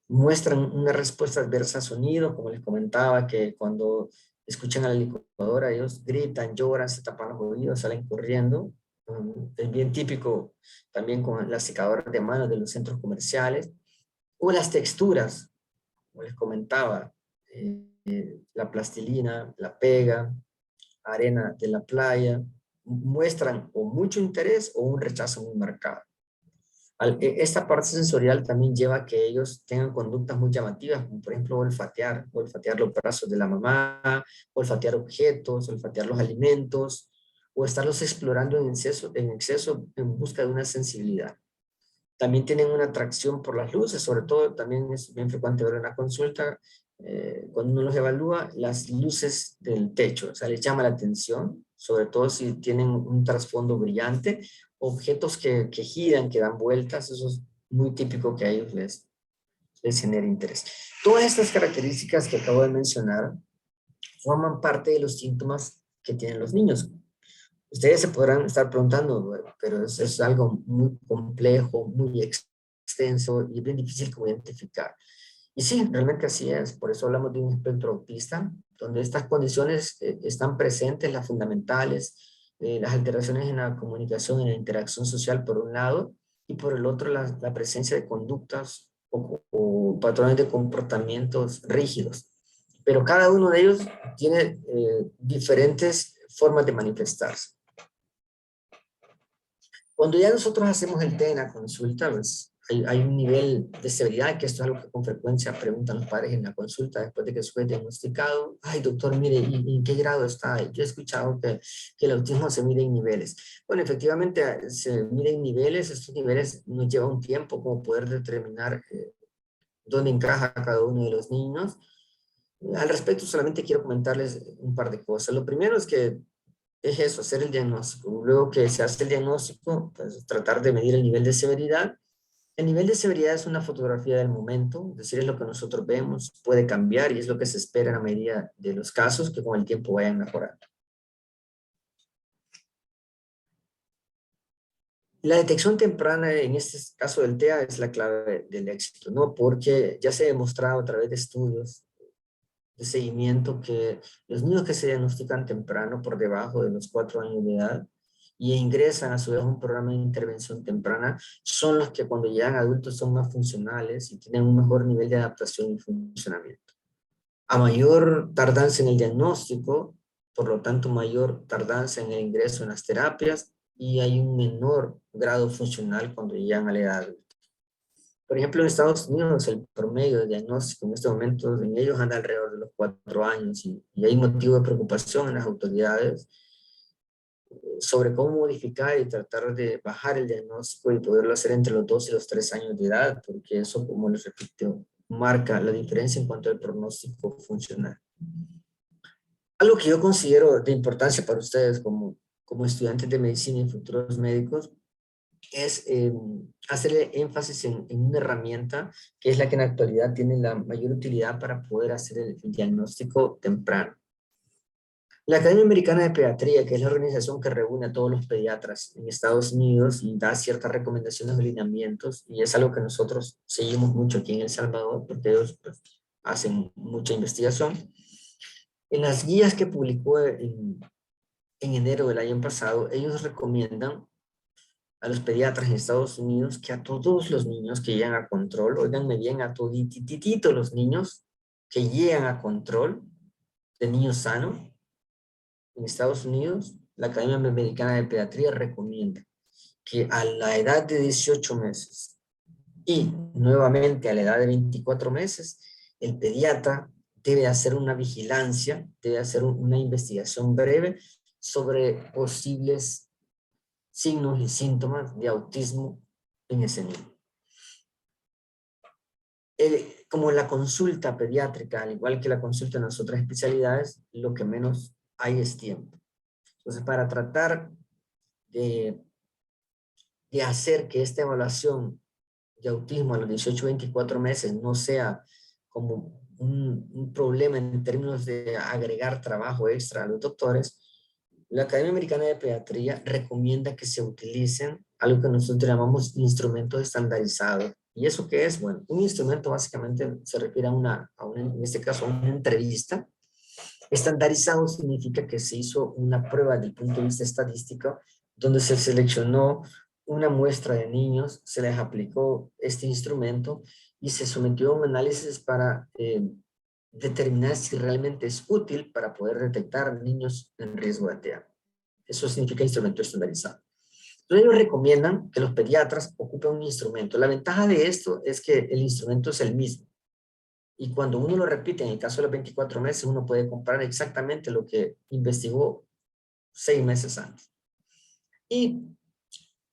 muestran una respuesta adversa a sonido, como les comentaba, que cuando escuchan a la licuadora, ellos gritan, lloran, se tapan los oídos, salen corriendo. Es bien típico también con las secadoras de manos de los centros comerciales, o las texturas, como les comentaba, la plastilina, la pega, arena de la playa, muestran o mucho interés o un rechazo muy marcado. Esta parte sensorial también lleva a que ellos tengan conductas muy llamativas, como por ejemplo olfatear los brazos de la mamá, olfatear objetos, olfatear los alimentos, o estarlos explorando en exceso en busca de una sensibilidad. También tienen una atracción por las luces, sobre todo también es bien frecuente ver en la consulta, cuando uno los evalúa, las luces del techo, o sea, les llama la atención, sobre todo si tienen un trasfondo brillante, objetos que giran, que dan vueltas, eso es muy típico que a ellos les genera interés. Todas estas características que acabo de mencionar forman parte de los síntomas que tienen los niños. Ustedes se podrán estar preguntando, bueno, pero es algo muy complejo, muy extenso y es bien difícil como identificar. Y sí, realmente así es. Por eso hablamos de un espectro autista, donde estas condiciones están presentes, las fundamentales, las alteraciones en la comunicación, en la interacción social por un lado, y por el otro la presencia de conductas o patrones de comportamientos rígidos. Pero cada uno de ellos tiene diferentes formas de manifestarse. Cuando ya nosotros hacemos el té en la consulta, pues hay un nivel de severidad, que esto es algo que con frecuencia preguntan los padres en la consulta después de que fue diagnosticado. Ay, doctor, mire, ¿y en qué grado está? Yo he escuchado que el autismo se mide en niveles. Bueno, efectivamente se mide en niveles. Estos niveles nos lleva un tiempo como poder determinar dónde encaja cada uno de los niños. Al respecto, solamente quiero comentarles un par de cosas. Lo primero es que es eso, hacer el diagnóstico. Luego que se hace el diagnóstico, pues tratar de medir el nivel de severidad. El nivel de severidad es una fotografía del momento, es decir, es lo que nosotros vemos, puede cambiar y es lo que se espera en la medida de los casos que con el tiempo vayan mejorando. La detección temprana en este caso del TEA es la clave del éxito, ¿no? Porque ya se ha demostrado a través de estudios de seguimiento que los niños que se diagnostican temprano, por debajo de los 4 años de edad, y ingresan a su vez a un programa de intervención temprana, son los que cuando llegan adultos son más funcionales y tienen un mejor nivel de adaptación y funcionamiento. A mayor tardanza en el diagnóstico, por lo tanto mayor tardanza en el ingreso en las terapias, y hay un menor grado funcional cuando llegan a la edad adulta. Por ejemplo, en Estados Unidos el promedio de diagnóstico en este momento en ellos anda alrededor de los 4 años y hay motivo de preocupación en las autoridades sobre cómo modificar y tratar de bajar el diagnóstico y poderlo hacer entre los 2 y los 3 años de edad, porque eso, como les repito, marca la diferencia en cuanto al pronóstico funcional. Algo que yo considero de importancia para ustedes como estudiantes de medicina y futuros médicos es hacerle énfasis en una herramienta que es la que en la actualidad tiene la mayor utilidad para poder hacer el diagnóstico temprano. La Academia Americana de Pediatría, que es la organización que reúne a todos los pediatras en Estados Unidos y da ciertas recomendaciones o lineamientos, y es algo que nosotros seguimos mucho aquí en El Salvador, porque ellos pues, hacen mucha investigación. En las guías que publicó en enero del año pasado, ellos recomiendan a los pediatras en Estados Unidos que a todos los niños que llegan a control, oiganme bien, a todititito los niños que llegan a control de niños sanos en Estados Unidos, la Academia Americana de Pediatría recomienda que a la edad de 18 meses y nuevamente a la edad de 24 meses, el pediatra debe hacer una vigilancia, debe hacer una investigación breve sobre posibles signos y síntomas de autismo en ese niño. Como la consulta pediátrica, al igual que la consulta en las otras especialidades, lo que menos hay es tiempo. Entonces, para tratar de hacer que esta evaluación de autismo a los 18-24 meses no sea como un problema en términos de agregar trabajo extra a los doctores, la Academia Americana de Pediatría recomienda que se utilicen algo que nosotros llamamos instrumentos estandarizados. ¿Y eso qué es? Bueno, un instrumento básicamente se refiere en este caso, a una entrevista. Estandarizado significa que se hizo una prueba desde el punto de vista estadístico, donde se seleccionó una muestra de niños, se les aplicó este instrumento y se sometió a un análisis para determinar si realmente es útil para poder detectar niños en riesgo de TEA. Eso significa instrumento estandarizado. Entonces ellos recomiendan que los pediatras ocupen un instrumento. La ventaja de esto es que el instrumento es el mismo. Y cuando uno lo repite, en el caso de los 24 meses, uno puede comparar exactamente lo que investigó 6 meses antes. Y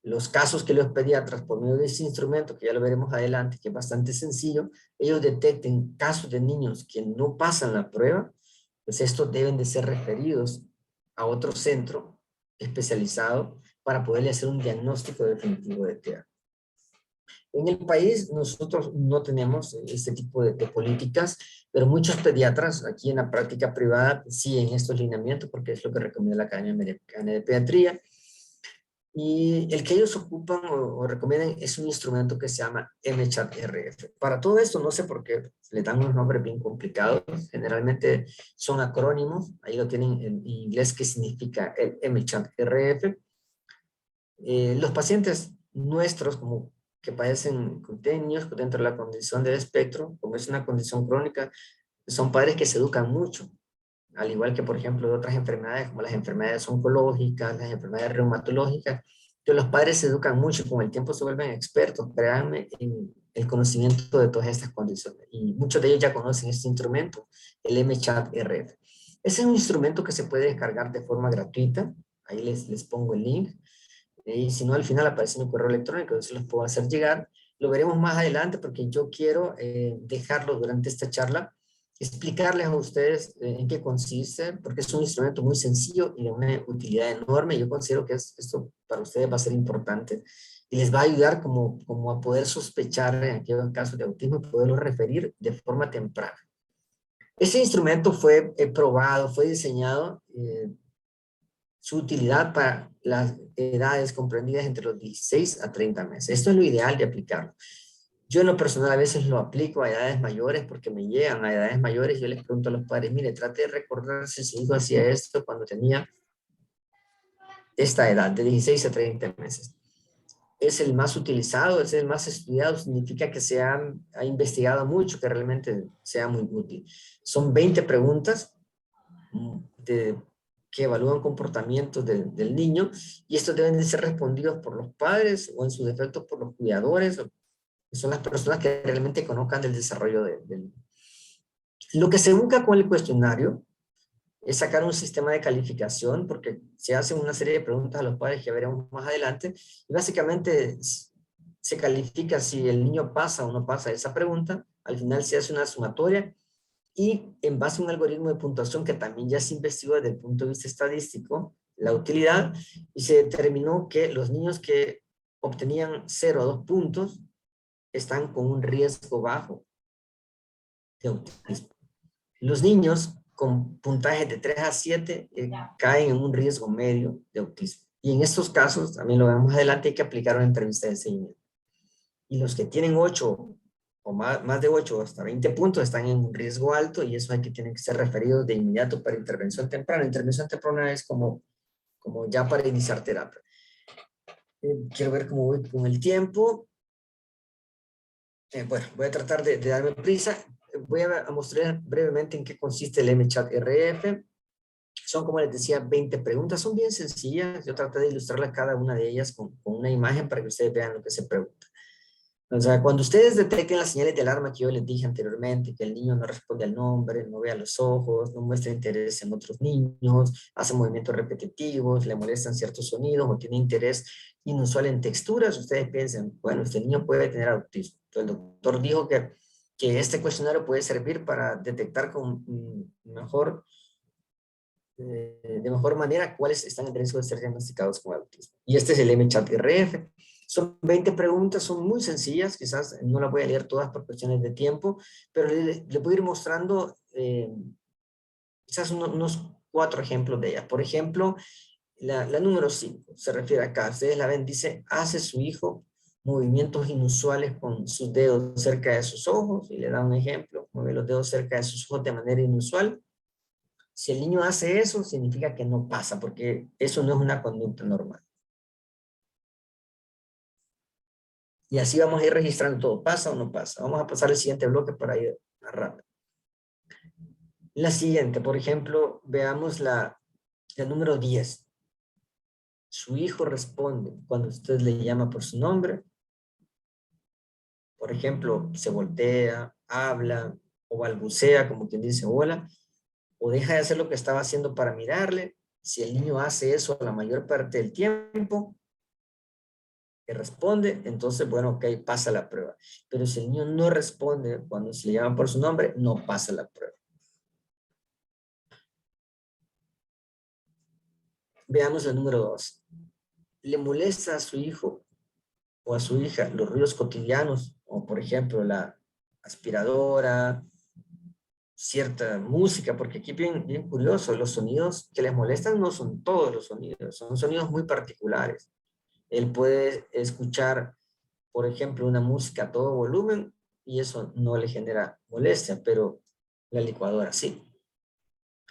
los casos que los pediatras, por medio de ese instrumento, que ya lo veremos adelante, que es bastante sencillo, ellos detecten casos de niños que no pasan la prueba, pues estos deben de ser referidos a otro centro especializado para poderle hacer un diagnóstico definitivo de TEA. En el país nosotros no tenemos este tipo de políticas, pero muchos pediatras aquí en la práctica privada siguen estos lineamientos porque es lo que recomienda la Academia Americana de Pediatría. Y el que ellos ocupan o recomiendan es un instrumento que se llama MCHAT-RF. Para todo esto, no sé por qué le dan unos nombres bien complicados. Generalmente son acrónimos. Ahí lo tienen en inglés, que significa el MCHAT-RF. Los pacientes nuestros, como que padecen cutáneos dentro de la condición del espectro, como es una condición crónica, son padres que se educan mucho, al igual que, por ejemplo, de otras enfermedades, como las enfermedades oncológicas, las enfermedades reumatológicas, que los padres se educan mucho y con el tiempo se vuelven expertos, créanme, en el conocimiento de todas estas condiciones. Y muchos de ellos ya conocen este instrumento, el MChat RF. Ese es un instrumento que se puede descargar de forma gratuita. Ahí les pongo el link. Y si no, al final aparece mi correo electrónico, se los puedo hacer llegar. Lo veremos más adelante porque yo quiero dejarlo durante esta charla, explicarles a ustedes en qué consiste, porque es un instrumento muy sencillo y de una utilidad enorme. Yo considero que esto para ustedes va a ser importante y les va a ayudar como a poder sospechar en aquellos casos de autismo y poderlo referir de forma temprana. Ese instrumento fue probado, fue diseñado, su utilidad para las edades comprendidas entre los 16 a 30 meses. Esto es lo ideal de aplicarlo. Yo en lo personal a veces lo aplico a edades mayores porque me llegan a edades mayores y yo les pregunto a los padres, mire, trate de recordar si su hijo hacía esto cuando tenía esta edad, de 16 a 30 meses. Es el más utilizado, es el más estudiado, significa que ha investigado mucho, que realmente sea muy útil. Son 20 preguntas que evalúan comportamientos del niño y estos deben de ser respondidos por los padres o en su defecto por los cuidadores, que son las personas que realmente conozcan del desarrollo del niño. Lo que se busca con el cuestionario es sacar un sistema de calificación, porque se hacen una serie de preguntas a los padres que veremos más adelante, y básicamente se califica si el niño pasa o no pasa esa pregunta. Al final se hace una sumatoria, y en base a un algoritmo de puntuación que también ya se investigó desde el punto de vista estadístico, la utilidad, y se determinó que los niños que obtenían 0 a 2 puntos están con un riesgo bajo de autismo. Los niños con puntajes de 3 a 7 caen en un riesgo medio de autismo. Y en estos casos, también lo vemos adelante, hay que aplicar una entrevista de seguimiento. Y los que tienen 8 o más de 8 hasta 20 puntos están en un riesgo alto y eso tienen que ser referidos de inmediato para intervención temprana. Intervención temprana es como ya para iniciar terapia. Quiero ver cómo voy con el tiempo. Bueno, voy a tratar de darme prisa. Voy a mostrar brevemente en qué consiste el MChat RF. Son, como les decía, 20 preguntas. Son bien sencillas. Yo traté de ilustrarlas cada una de ellas con una imagen para que ustedes vean lo que se pregunta. O sea, cuando ustedes detecten las señales de alarma que yo les dije anteriormente, que el niño no responde al nombre, no ve a los ojos, no muestra interés en otros niños, hace movimientos repetitivos, le molestan ciertos sonidos o tiene interés inusual en texturas, ustedes piensan, bueno, este niño puede tener autismo. Entonces, el doctor dijo que este cuestionario puede servir para detectar de mejor manera cuáles están en riesgo de ser diagnosticados con autismo. Y este es el MChat RF. Son 20 preguntas, son muy sencillas, quizás no las voy a leer todas por cuestiones de tiempo, pero le voy a ir mostrando quizás unos 4 ejemplos de ellas. Por ejemplo, la número 5 se refiere acá, ustedes la ven, dice, ¿hace su hijo movimientos inusuales con sus dedos cerca de sus ojos? Y le da un ejemplo, mueve los dedos cerca de sus ojos de manera inusual. Si el niño hace eso, significa que no pasa, porque eso no es una conducta normal. Y así vamos a ir registrando todo, ¿pasa o no pasa? Vamos a pasar al siguiente bloque para ir más rápido. La siguiente, por ejemplo, veamos la número 10. Su hijo responde cuando usted le llama por su nombre. Por ejemplo, se voltea, habla o balbucea, como quien dice hola, o deja de hacer lo que estaba haciendo para mirarle. Si el niño hace eso la mayor parte del tiempo, que responde, entonces, bueno, ok, pasa la prueba. Pero si el niño no responde cuando se le llama por su nombre, no pasa la prueba. Veamos la número 2. ¿Le molesta a su hijo o a su hija los ruidos cotidianos, o por ejemplo la aspiradora, cierta música? Porque aquí bien curioso, los sonidos que les molestan no son todos los sonidos, son sonidos muy particulares. Él puede escuchar, por ejemplo, una música a todo volumen y eso no le genera molestia, pero la licuadora sí.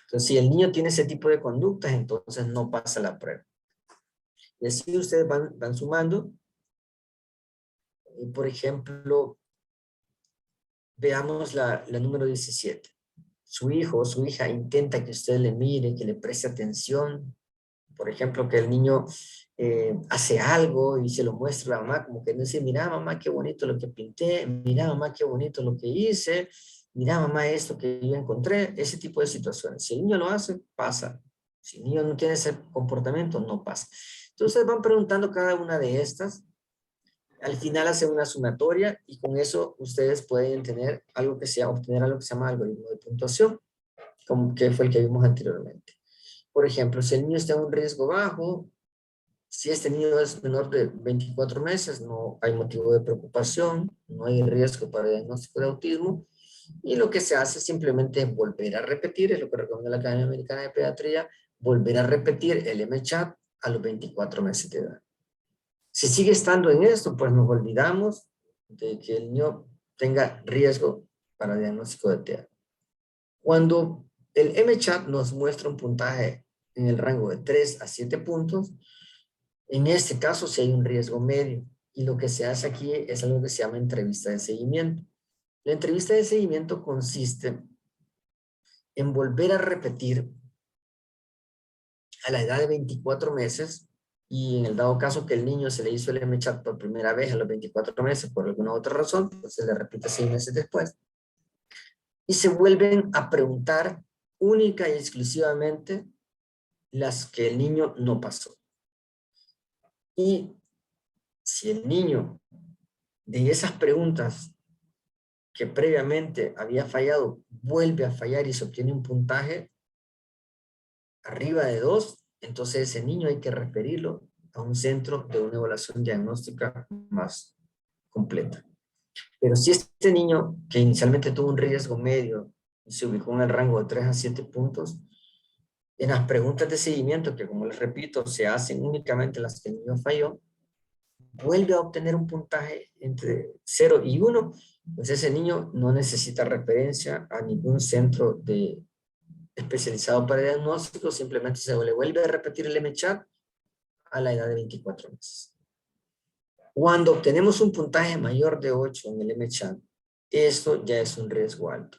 Entonces, si el niño tiene ese tipo de conductas, entonces no pasa la prueba. Y así ustedes van sumando. Y por ejemplo, veamos la número 17. Su hijo o su hija intenta que usted le mire, que le preste atención, Por ejemplo, que el niño hace algo y se lo muestra a la mamá, como que dice, mira mamá qué bonito lo que pinté, mira mamá qué bonito lo que hice, mira mamá esto que yo encontré, ese tipo de situaciones. Si el niño lo hace, pasa. Si el niño no tiene ese comportamiento, no pasa. Entonces van preguntando cada una de estas. Al final hacen una sumatoria y con eso ustedes pueden tener algo que sea, obtener algo que se llama algoritmo de puntuación, como que fue el que vimos anteriormente. Por ejemplo, si el niño está en un riesgo bajo, si este niño es menor de 24 meses, no hay motivo de preocupación, no hay riesgo para el diagnóstico de autismo, y lo que se hace simplemente es volver a repetir, es lo que recomienda la Academia Americana de Pediatría, volver a repetir el MCHAT a los 24 meses de edad. Si sigue estando en esto, pues nos olvidamos de que el niño tenga riesgo para diagnóstico de TEA. Cuando el MCHAT nos muestra un puntaje en el rango de 3 a 7 puntos, en este caso sí hay un riesgo medio. Y lo que se hace aquí es algo que se llama entrevista de seguimiento. La entrevista de seguimiento consiste en volver a repetir a la edad de 24 meses y en el dado caso que el niño se le hizo el MCHAT por primera vez a los 24 meses por alguna otra razón, pues se le repite 6 meses después. Y se vuelven a preguntar única y exclusivamente las que el niño no pasó. Y si el niño de esas preguntas que previamente había fallado vuelve a fallar y se obtiene un puntaje arriba de 2, entonces ese niño hay que referirlo a un centro de una evaluación diagnóstica más completa. Pero si este niño, que inicialmente tuvo un riesgo medio y se ubicó en el rango de 3 a 7 puntos, en las preguntas de seguimiento, que como les repito, se hacen únicamente las que el niño falló, vuelve a obtener un puntaje entre 0 y 1, pues ese niño no necesita referencia a ningún centro especializado para diagnóstico, simplemente se le vuelve a repetir el MCHAT a la edad de 24 meses. Cuando obtenemos un puntaje mayor de 8 en el MCHAT, esto ya es un riesgo alto.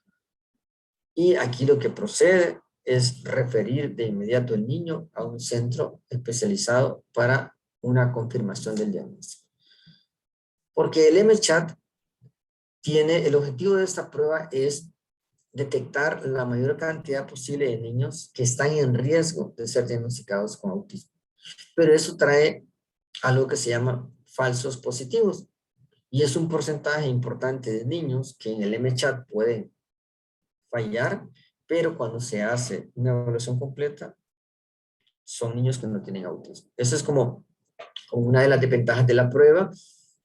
Y aquí lo que procede es referir de inmediato el niño a un centro especializado para una confirmación del diagnóstico. Porque el MCHAT tiene, el objetivo de esta prueba es detectar la mayor cantidad posible de niños que están en riesgo de ser diagnosticados con autismo. Pero eso trae algo que se llama falsos positivos. Y es un porcentaje importante de niños que en el MCHAT pueden fallar, pero cuando se hace una evaluación completa, son niños que no tienen autismo. Eso es como una de las desventajas de la prueba,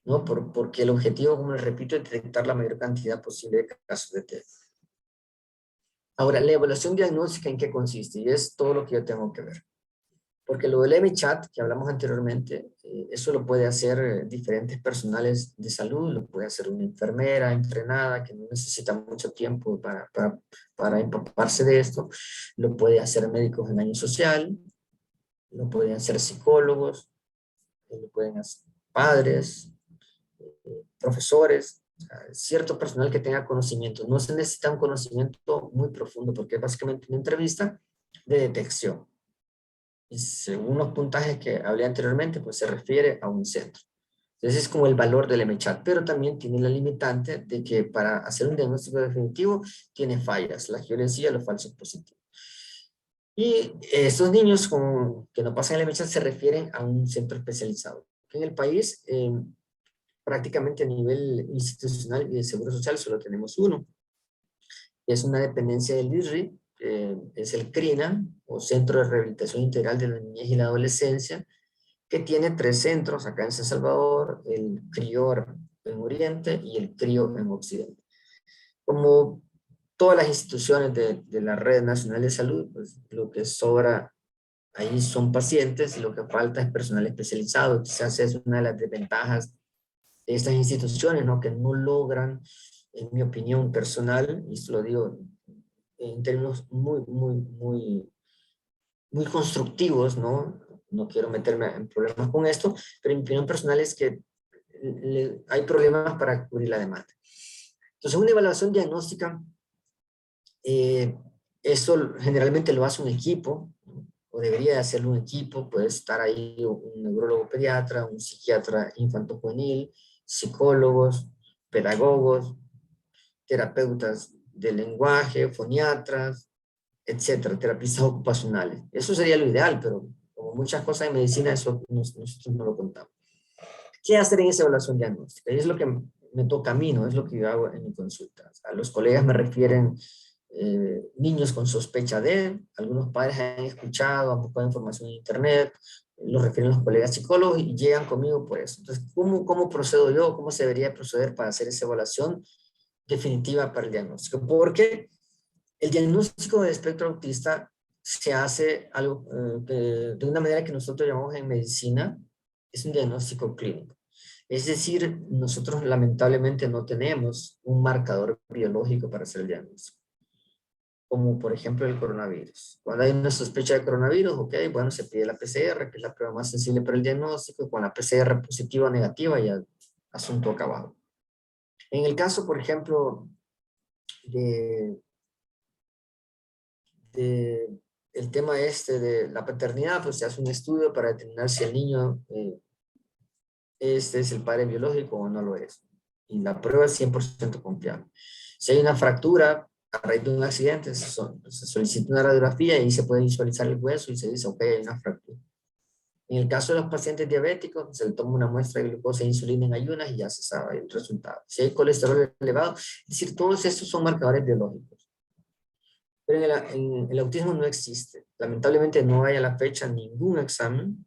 ¿no? Porque el objetivo, como les repito, es detectar la mayor cantidad posible de casos de TEA. Ahora, la evaluación diagnóstica, ¿en qué consiste? Y es todo lo que yo tengo que ver. Porque lo del MCHAT, que hablamos anteriormente, eso lo puede hacer diferentes personales de salud, lo puede hacer una enfermera entrenada que no necesita mucho tiempo para empaparse de esto, lo puede hacer médicos en año social, lo pueden hacer psicólogos, lo pueden hacer padres, profesores, cierto personal que tenga conocimiento. No se necesita un conocimiento muy profundo porque es básicamente una entrevista de detección. Y según los puntajes que hablé anteriormente, pues se refiere a un centro. Entonces es como el valor del MCHAT, pero también tiene la limitante de que para hacer un diagnóstico definitivo tiene fallas, la que yo les decía, los falsos positivos. Y estos niños que no pasan el MCHAT se refieren a un centro especializado. En el país, prácticamente a nivel institucional y de seguro social solo tenemos uno. Es una dependencia del ISRI, es el CRINA, o Centro de Rehabilitación Integral de la Niñez y la Adolescencia, que tiene 3 centros acá en San Salvador, el CRIOR en Oriente y el CRIO en Occidente. Como todas las instituciones de la Red Nacional de Salud, pues lo que sobra ahí son pacientes y lo que falta es personal especializado. Quizás es una de las desventajas de estas instituciones, ¿no? Que no logran, en mi opinión personal, y esto lo digo en términos muy constructivos, ¿no? No quiero meterme en problemas con esto, pero mi opinión personal es que hay problemas para cubrir la demanda. Entonces, una evaluación diagnóstica, eso generalmente lo hace un equipo, ¿no? o debería de hacerlo un equipo, puede estar ahí un neurólogo pediatra, un psiquiatra infanto-juvenil, psicólogos, pedagogos, terapeutas del lenguaje, foniatras, etcétera, terapistas ocupacionales. Eso sería lo ideal, pero como muchas cosas en medicina, eso nosotros no lo contamos. ¿Qué hacer en esa evaluación diagnóstica? Y es lo que me toca a mí, ¿no? Es lo que yo hago en mi consulta. A los colegas me refieren niños con sospecha de, algunos padres han escuchado, han buscado información en internet, los refieren los colegas psicólogos y llegan conmigo por eso. Entonces, ¿cómo procedo yo? ¿Cómo se debería proceder para hacer esa evaluación definitiva para el diagnóstico? Porque el diagnóstico de espectro autista se hace algo, de una manera que nosotros llamamos en medicina, es un diagnóstico clínico. Es decir, nosotros lamentablemente no tenemos un marcador biológico para hacer el diagnóstico, como por ejemplo el coronavirus. Cuando hay una sospecha de coronavirus, ok, bueno, se pide la PCR, que es la prueba más sensible para el diagnóstico, y con la PCR positiva o negativa ya asunto acabado. En el caso, por ejemplo, de el tema de la paternidad, pues se hace un estudio para determinar si el niño este es el padre biológico o no lo es. Y la prueba es 100% confiable. Si hay una fractura a raíz de un accidente, se solicita una radiografía y ahí se puede visualizar el hueso y se dice, ok, hay una fractura. En el caso de los pacientes diabéticos, se le toma una muestra de glucosa e insulina en ayunas y ya se sabe el resultado. Si hay colesterol elevado, es decir, todos estos son marcadores biológicos. Pero en el autismo no existe. Lamentablemente no hay a la fecha ningún examen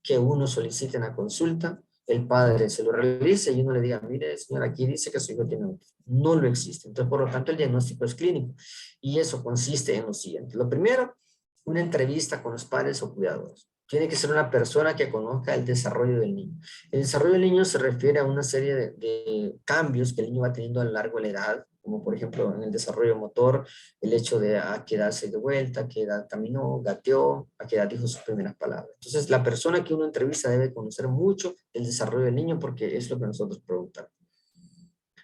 que uno solicite en la consulta, el padre se lo realice y uno le diga, mire, señora, aquí dice que su hijo tiene autismo. No lo existe. Entonces, por lo tanto, el diagnóstico es clínico. Y eso consiste en lo siguiente. Lo primero, una entrevista con los padres o cuidadores. Tiene que ser una persona que conozca el desarrollo del niño. El desarrollo del niño se refiere a una serie de cambios que el niño va teniendo a lo largo de la edad, como por ejemplo en el desarrollo motor, el hecho de a qué edad se dio vuelta, a qué edad caminó, gateó, a qué edad dijo sus primeras palabras. Entonces, la persona que uno entrevista debe conocer mucho el desarrollo del niño porque es lo que nosotros preguntamos.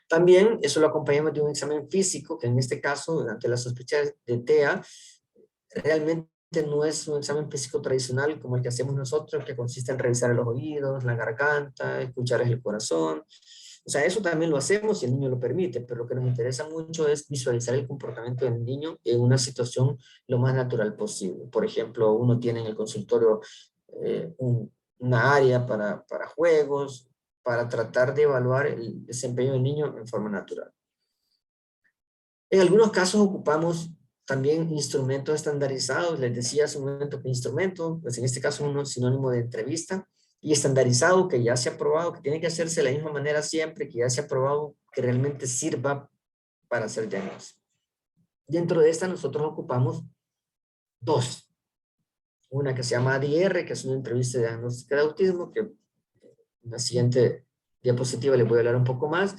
También eso lo acompañamos de un examen físico, que en este caso, ante la sospecha de TEA, realmente no es un examen físico tradicional como el que hacemos nosotros, que consiste en revisar los oídos, la garganta, escuchar el corazón. O sea, eso también lo hacemos si el niño lo permite, pero lo que nos interesa mucho es visualizar el comportamiento del niño en una situación lo más natural posible. Por ejemplo, uno tiene en el consultorio una área para juegos, para tratar de evaluar el desempeño del niño en forma natural. En algunos casos ocupamos también instrumentos estandarizados. Les decía hace un momento que instrumento, pues en este caso uno es sinónimo de entrevista, y estandarizado, que ya se ha probado, que tiene que hacerse de la misma manera siempre, que ya se ha probado que realmente sirva para hacer diagnóstico. Dentro de esta nosotros ocupamos dos. Una que se llama ADR, que es una entrevista de diagnóstica de autismo, que en la siguiente diapositiva les voy a hablar un poco más,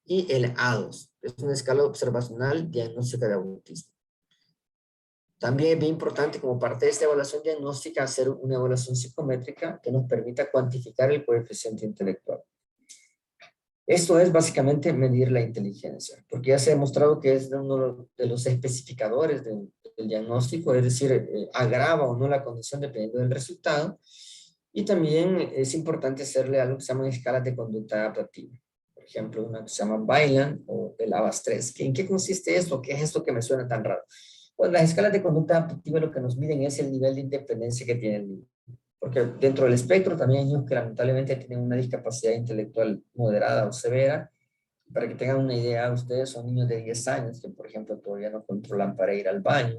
y el A2, que es una escala observacional diagnóstica de autismo. También es bien importante como parte de esta evaluación diagnóstica hacer una evaluación psicométrica que nos permita cuantificar el coeficiente intelectual. Esto es básicamente medir la inteligencia, porque ya se ha demostrado que es uno de los especificadores del diagnóstico, es decir, agrava o no la condición dependiendo del resultado. Y también es importante hacerle algo que se llaman escalas de conducta adaptativa. Por ejemplo, una que se llama Bailan o el ABAS-3. ¿En qué consiste esto? ¿Qué es esto que me suena tan raro? Pues las escalas de conducta adaptativa lo que nos miden es el nivel de independencia que tiene el niño. Porque dentro del espectro también hay niños que lamentablemente tienen una discapacidad intelectual moderada o severa. Para que tengan una idea, ustedes son niños de 10 años que, por ejemplo, todavía no controlan para ir al baño,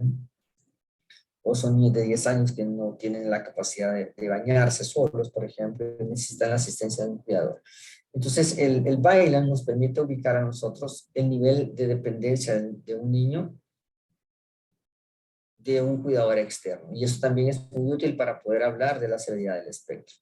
o son niños de 10 años que no tienen la capacidad de bañarse solos, por ejemplo, y necesitan la asistencia de un cuidador. Entonces, el Bailan nos permite ubicar a nosotros el nivel de dependencia de un niño de un cuidador externo. Y eso también es muy útil para poder hablar de la severidad del espectro.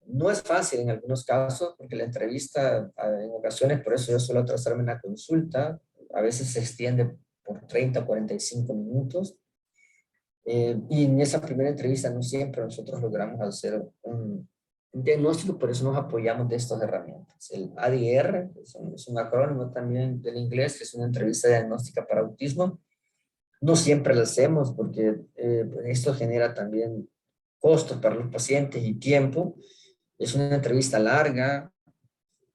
No es fácil en algunos casos, porque la entrevista en ocasiones, por eso yo suelo trazarme una consulta, a veces se extiende por 30 o 45 minutos. Y en esa primera entrevista no siempre nosotros logramos hacer un diagnóstico, por eso nos apoyamos de estas herramientas. El ADR, es un acrónimo también del inglés, que es una entrevista diagnóstica para autismo. No siempre lo hacemos porque pues, esto genera también costos para los pacientes y tiempo. Es una entrevista larga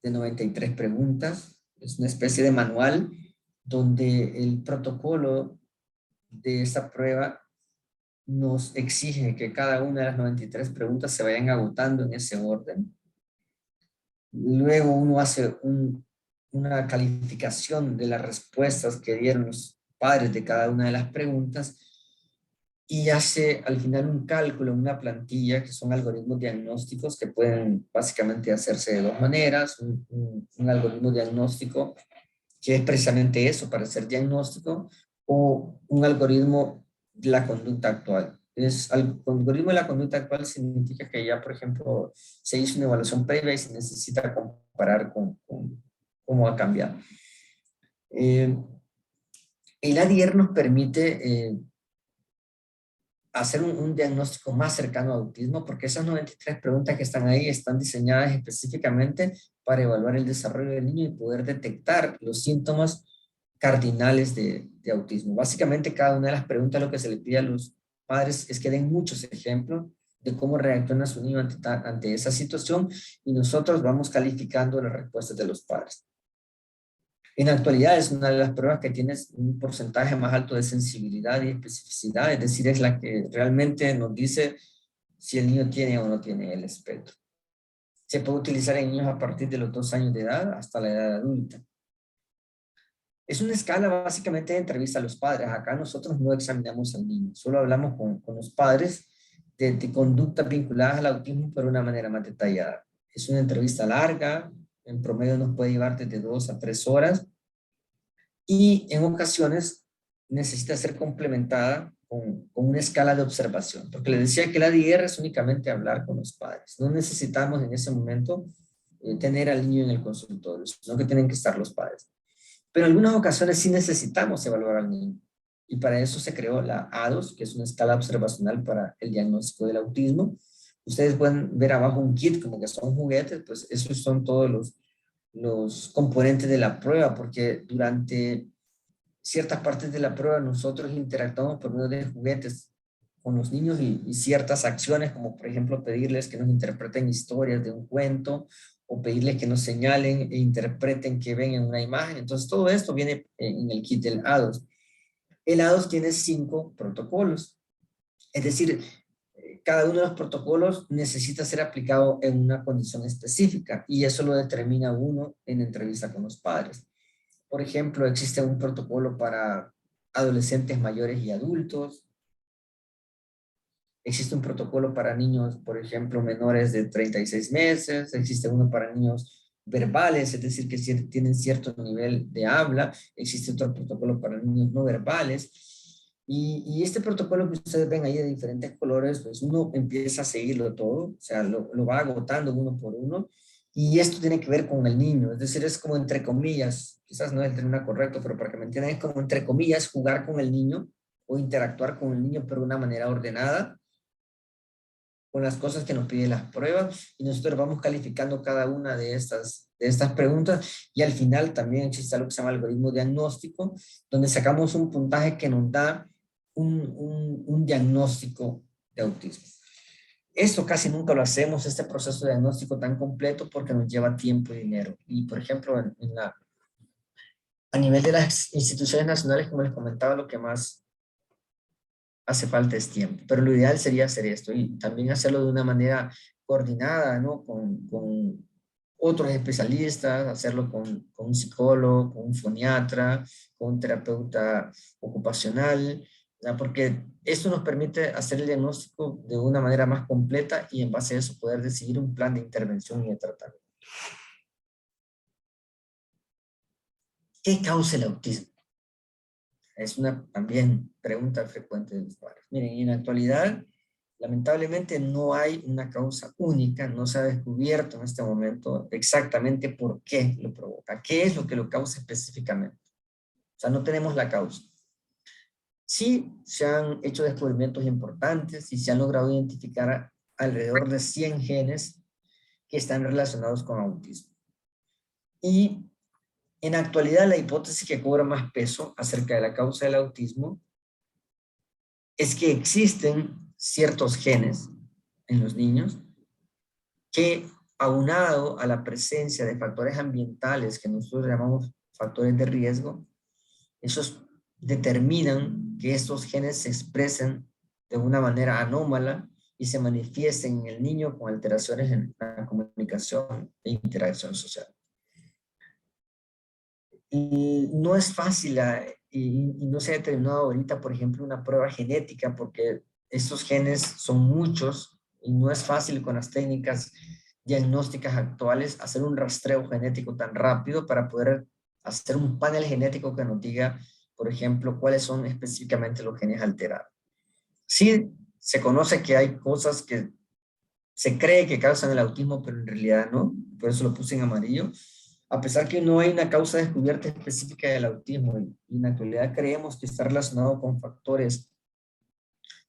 de 93 preguntas. Es una especie de manual donde el protocolo de esta prueba nos exige que cada una de las 93 preguntas se vayan agotando en ese orden. Luego uno hace una calificación de las respuestas que dieron los padres de cada una de las preguntas y hace al final un cálculo en una plantilla que son algoritmos diagnósticos que pueden básicamente hacerse de dos maneras. Un algoritmo diagnóstico que es precisamente eso, para hacer diagnóstico, o un algoritmo de la conducta actual. El algoritmo de la conducta actual significa que ya, por ejemplo, se hizo una evaluación previa y se necesita comparar con cómo ha cambiado. El ADIR nos permite hacer un diagnóstico más cercano a autismo, porque esas 93 preguntas que están ahí están diseñadas específicamente para evaluar el desarrollo del niño y poder detectar los síntomas cardinales de autismo. Básicamente, cada una de las preguntas lo que se le pide a los padres es que den muchos ejemplos de cómo reacciona su niño ante esa situación y nosotros vamos calificando las respuestas de los padres. En la actualidad es una de las pruebas que tiene un porcentaje más alto de sensibilidad y especificidad, es decir, es la que realmente nos dice si el niño tiene o no tiene el espectro. Se puede utilizar en niños a partir de los 2 años de edad hasta la edad adulta. Es una escala básicamente de entrevista a los padres. Acá nosotros no examinamos al niño, solo hablamos con los padres de conductas vinculadas al autismo, pero de una manera más detallada. Es una entrevista larga, en promedio nos puede llevar desde 2 a 3 horas, y en ocasiones necesita ser complementada con una escala de observación, porque les decía que la ADR es únicamente hablar con los padres. No necesitamos en ese momento tener al niño en el consultorio, sino que tienen que estar los padres. Pero en algunas ocasiones sí necesitamos evaluar al niño. Y para eso se creó la A2, que es una escala observacional para el diagnóstico del autismo. Ustedes pueden ver abajo un kit, como que son juguetes, pues esos son todos los componentes de la prueba, porque durante ciertas partes de la prueba nosotros interactuamos por medio de juguetes con los niños y ciertas acciones, como por ejemplo pedirles que nos interpreten historias de un cuento o pedirles que nos señalen e interpreten que ven en una imagen. Entonces todo esto viene en el kit del A2. El A2 tiene 5 protocolos, es decir, cada uno de los protocolos necesita ser aplicado en una condición específica y eso lo determina uno en entrevista con los padres. Por ejemplo, existe un protocolo para adolescentes mayores y adultos. Existe un protocolo para niños, por ejemplo, menores de 36 meses. Existe uno para niños verbales, es decir, que tienen cierto nivel de habla. Existe otro protocolo para niños no verbales. Y este protocolo que ustedes ven ahí de diferentes colores, pues uno empieza a seguirlo todo, o sea, lo va agotando uno por uno. Y esto tiene que ver con el niño, es decir, es como entre comillas, quizás no es el término correcto, pero para que me entiendan, es como entre comillas jugar con el niño o interactuar con el niño, pero de una manera ordenada, con las cosas que nos piden las pruebas, y nosotros vamos calificando cada una de estas preguntas, y al final también existe algo que se llama algoritmo diagnóstico, donde sacamos un puntaje que nos da un diagnóstico de autismo. Esto casi nunca lo hacemos, este proceso de diagnóstico tan completo, porque nos lleva tiempo y dinero. Y por ejemplo, a nivel de las instituciones nacionales, como les comentaba, lo que más hace falta es tiempo. Pero lo ideal sería hacer esto y también hacerlo de una manera coordinada, ¿no? Con otros especialistas, hacerlo con un psicólogo, con un foniatra, con un terapeuta ocupacional, ¿ya? Porque esto nos permite hacer el diagnóstico de una manera más completa y en base a eso poder decidir un plan de intervención y de tratamiento. ¿Qué causa el autismo? Es una también pregunta frecuente de los padres. Miren, en la actualidad, lamentablemente no hay una causa única, no se ha descubierto en este momento exactamente por qué lo provoca, qué es lo que lo causa específicamente. O sea, no tenemos la causa. Sí se han hecho descubrimientos importantes y se han logrado identificar alrededor de 100 genes que están relacionados con autismo. Y en la actualidad, la hipótesis que cobra más peso acerca de la causa del autismo es que existen ciertos genes en los niños que, aunado a la presencia de factores ambientales que nosotros llamamos factores de riesgo, esos determinan que estos genes se expresen de una manera anómala y se manifiesten en el niño con alteraciones en la comunicación e interacción social. Y no es fácil y no se ha determinado ahorita, por ejemplo, una prueba genética, porque estos genes son muchos y no es fácil con las técnicas diagnósticas actuales hacer un rastreo genético tan rápido para poder hacer un panel genético que nos diga, por ejemplo, cuáles son específicamente los genes alterados. Sí, se conoce que hay cosas que se cree que causan el autismo, pero en realidad no, por eso lo puse en amarillo. A pesar que no hay una causa descubierta específica del autismo, y en la actualidad creemos que está relacionado con factores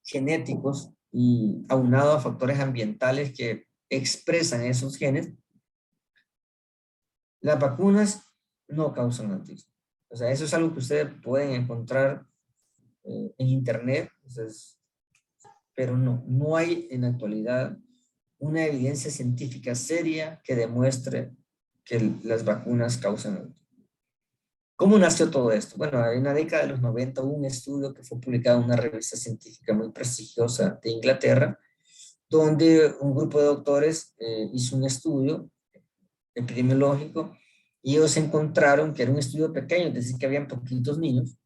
genéticos y aunado a factores ambientales que expresan esos genes, las vacunas no causan autismo. O sea, eso es algo que ustedes pueden encontrar en internet, entonces, pero no hay en la actualidad una evidencia científica seria que demuestre que las vacunas causan autismo. ¿Cómo nació todo esto? Bueno, en la década de los 90 hubo un estudio que fue publicado en una revista científica muy prestigiosa de Inglaterra, donde un grupo de doctores hizo un estudio epidemiológico y ellos encontraron que era un estudio pequeño, es decir, que habían poquitos niños,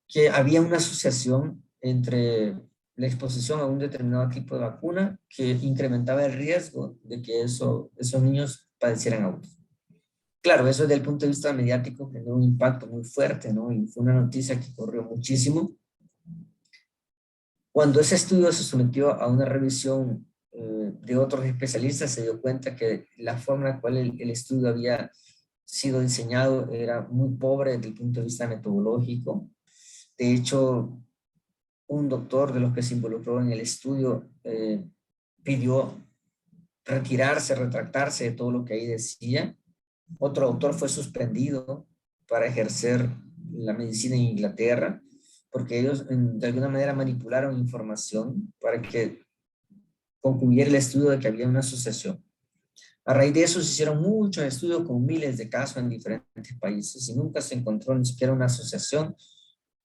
que había una asociación entre la exposición a un determinado tipo de vacuna que incrementaba el riesgo de que esos niños padecieran autismo. Claro, eso desde el punto de vista mediático generó un impacto muy fuerte, ¿no? Y fue una noticia que corrió muchísimo. Cuando ese estudio se sometió a una revisión de otros especialistas, se dio cuenta que la forma en la cual el estudio había sido diseñado era muy pobre desde el punto de vista metodológico. De hecho, un doctor de los que se involucró en el estudio pidió retractarse de todo lo que ahí decía. Otro autor fue suspendido para ejercer la medicina en Inglaterra, porque ellos de alguna manera manipularon información para que concluyera el estudio de que había una asociación. A raíz de eso se hicieron muchos estudios con miles de casos en diferentes países y nunca se encontró ni siquiera una asociación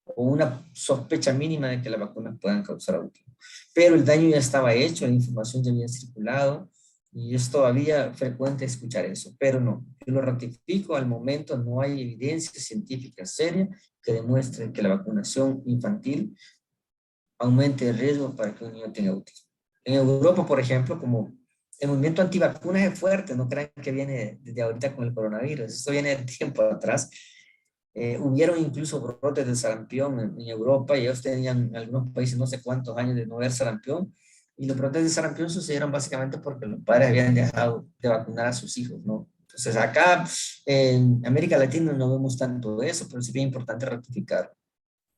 o una sospecha mínima de que las vacunas puedan causar autismo. Pero el daño ya estaba hecho, la información ya había circulado y es todavía frecuente escuchar eso, pero no, yo lo ratifico, al momento no hay evidencia científica seria que demuestre que la vacunación infantil aumente el riesgo para que un niño tenga autismo. En Europa, por ejemplo, como el movimiento antivacunas es fuerte, no crean que viene desde ahorita con el coronavirus, esto viene de tiempo atrás. Hubieron incluso brotes de sarampión en Europa y ellos tenían en algunos países no sé cuántos años de no haber sarampión y los brotes de sarampión sucedieron básicamente porque los padres habían dejado de vacunar a sus hijos, ¿no? Entonces acá en América Latina no vemos tanto eso, pero sí es bien importante ratificar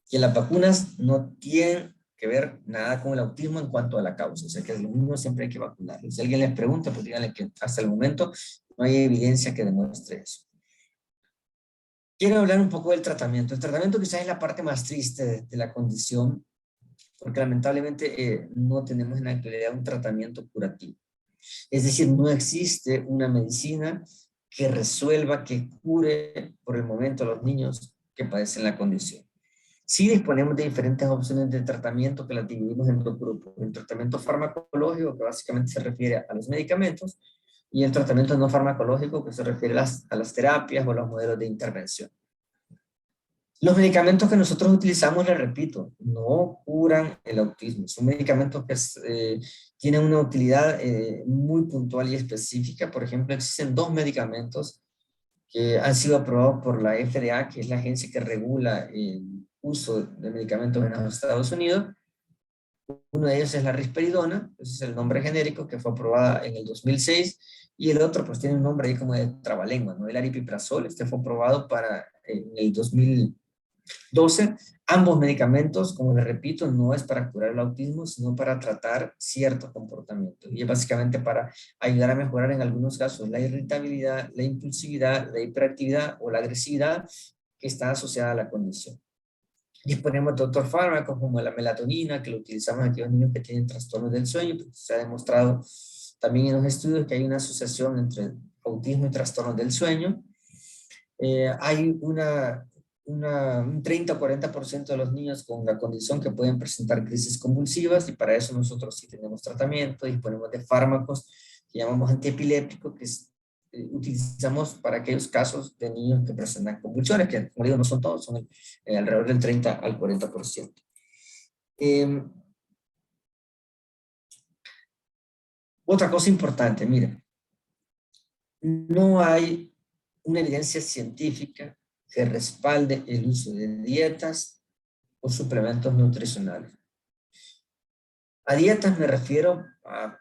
que las vacunas no tienen que ver nada con el autismo en cuanto a la causa, o sea que a los niños siempre hay que vacunarlos. Si alguien les pregunta, pues díganle que hasta el momento no hay evidencia que demuestre eso. Quiero hablar un poco del tratamiento. El tratamiento quizás es la parte más triste de la condición, porque lamentablemente no tenemos en la actualidad un tratamiento curativo. Es decir, no existe una medicina que resuelva, que cure por el momento a los niños que padecen la condición. Sí disponemos de diferentes opciones de tratamiento que las dividimos en dos grupos. El tratamiento farmacológico, que básicamente se refiere a los medicamentos, y el tratamiento no farmacológico, que se refiere a las terapias o a los modelos de intervención. Los medicamentos que nosotros utilizamos, les repito, no curan el autismo. Son medicamentos que tienen una utilidad muy puntual y específica. Por ejemplo, existen dos medicamentos que han sido aprobados por la FDA, que es la agencia que regula el uso de medicamentos en los Estados Unidos. Uno de ellos es la risperidona, ese es el nombre genérico, que fue aprobada en el 2006, y el otro pues tiene un nombre ahí como de trabalengua, ¿no? El aripiprazol, este fue aprobado en el 2012. Ambos medicamentos, como les repito, no es para curar el autismo, sino para tratar ciertos comportamientos, y es básicamente para ayudar a mejorar en algunos casos la irritabilidad, la impulsividad, la hiperactividad o la agresividad que está asociada a la condición. Disponemos de otros fármacos como la melatonina, que lo utilizamos en aquellos niños que tienen trastornos del sueño, porque se ha demostrado también en los estudios que hay una asociación entre autismo y trastornos del sueño. Hay un 30 o 40% de los niños con la condición que pueden presentar crisis convulsivas, y para eso nosotros sí tenemos tratamiento, disponemos de fármacos que llamamos antiepilépticos, que utilizamos para aquellos casos de niños que presentan convulsiones, que como digo no son todos, son alrededor del 30 al 40%. Otra cosa importante, mira, no hay una evidencia científica que respalde el uso de dietas o suplementos nutricionales. A dietas me refiero a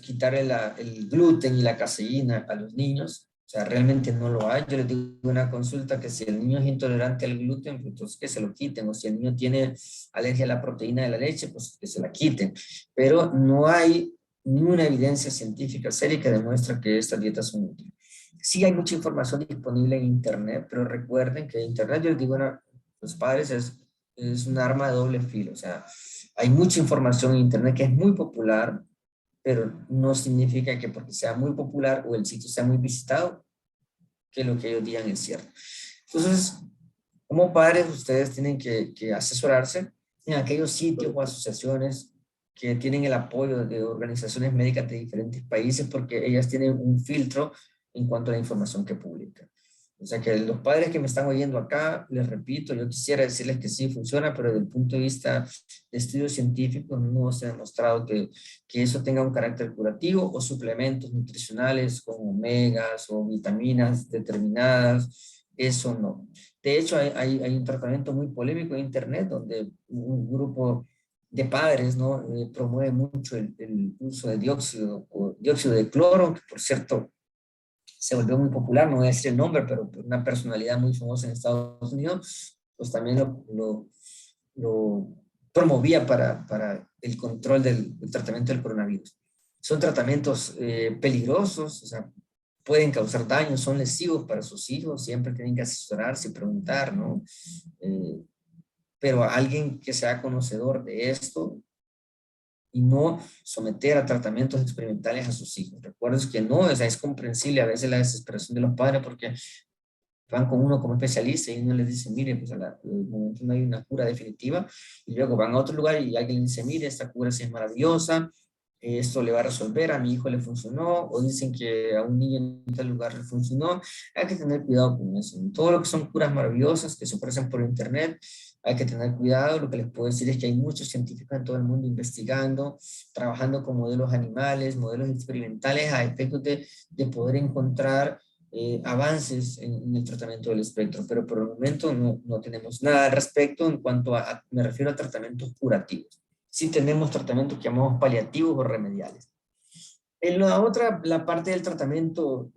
quitar el gluten y la caseína a los niños. O sea, realmente no lo hay. Yo les digo en una consulta que si el niño es intolerante al gluten, pues entonces que se lo quiten. O si el niño tiene alergia a la proteína de la leche, pues que se la quiten. Pero no hay ninguna evidencia científica seria que demuestre que estas dietas son útiles. Sí hay mucha información disponible en Internet, pero recuerden que Internet, yo les digo a los padres, es un arma de doble filo. O sea, hay mucha información en Internet que es muy popular, pero no significa que porque sea muy popular o el sitio sea muy visitado, que lo que ellos digan es cierto. Entonces, como padres, ustedes tienen que asesorarse en aquellos sitios o asociaciones que tienen el apoyo de organizaciones médicas de diferentes países, porque ellas tienen un filtro en cuanto a la información que publican. O sea que los padres que me están oyendo acá, les repito, yo quisiera decirles que sí funciona, pero desde el punto de vista de estudios científicos no se ha demostrado que eso tenga un carácter curativo, o suplementos nutricionales como omegas o vitaminas determinadas, eso no. De hecho, hay un tratamiento muy polémico en Internet donde un grupo de padres, ¿no? Promueve mucho el uso de dióxido de cloro, que por cierto se volvió muy popular, no voy a decir el nombre, pero una personalidad muy famosa en Estados Unidos, pues también lo promovía para el control del tratamiento del coronavirus. Son tratamientos peligrosos, o sea, pueden causar daño, son lesivos para sus hijos, siempre tienen que asesorarse y preguntar, ¿no? Pero alguien que sea conocedor de esto y no someter a tratamientos experimentales a sus hijos. Recuerden que no, o sea, es comprensible a veces la desesperación de los padres porque van con uno como especialista y uno les dice, mire, pues al momento no hay una cura definitiva, y luego van a otro lugar y alguien les dice, mire, esta cura sí es maravillosa, esto le va a resolver, a mi hijo le funcionó, o dicen que a un niño en tal lugar le funcionó. Hay que tener cuidado con eso. Todo lo que son curas maravillosas que se ofrecen por internet, hay que tener cuidado. Lo que les puedo decir es que hay muchos científicos en todo el mundo investigando, trabajando con modelos animales, modelos experimentales a efectos de poder encontrar avances en el tratamiento del espectro, pero por el momento no tenemos nada al respecto en cuanto me refiero a tratamientos curativos. Sí tenemos tratamientos que llamamos paliativos o remediales. En la parte del tratamiento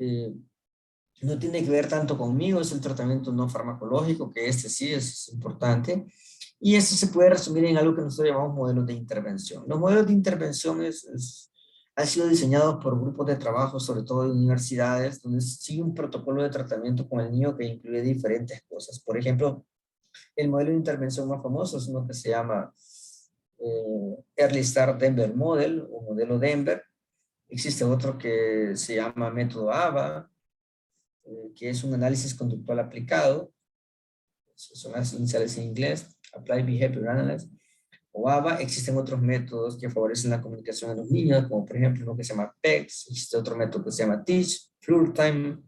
no tiene que ver tanto conmigo, es el tratamiento no farmacológico, que este sí es importante, y este se puede resumir en algo que nosotros llamamos modelos de intervención. Los modelos de intervención han sido diseñados por grupos de trabajo, sobre todo de universidades, donde sigue un protocolo de tratamiento con el niño que incluye diferentes cosas. Por ejemplo, el modelo de intervención más famoso es uno que se llama Early Start Denver Model o modelo Denver. Existe otro que se llama método ABA, que es un análisis conductual aplicado. Son las iniciales en inglés, Applied Behavior Analysis, o ABA. Existen otros métodos que favorecen la comunicación de los niños, como por ejemplo uno que se llama PECS, existe otro método que se llama Teach, Floor Time.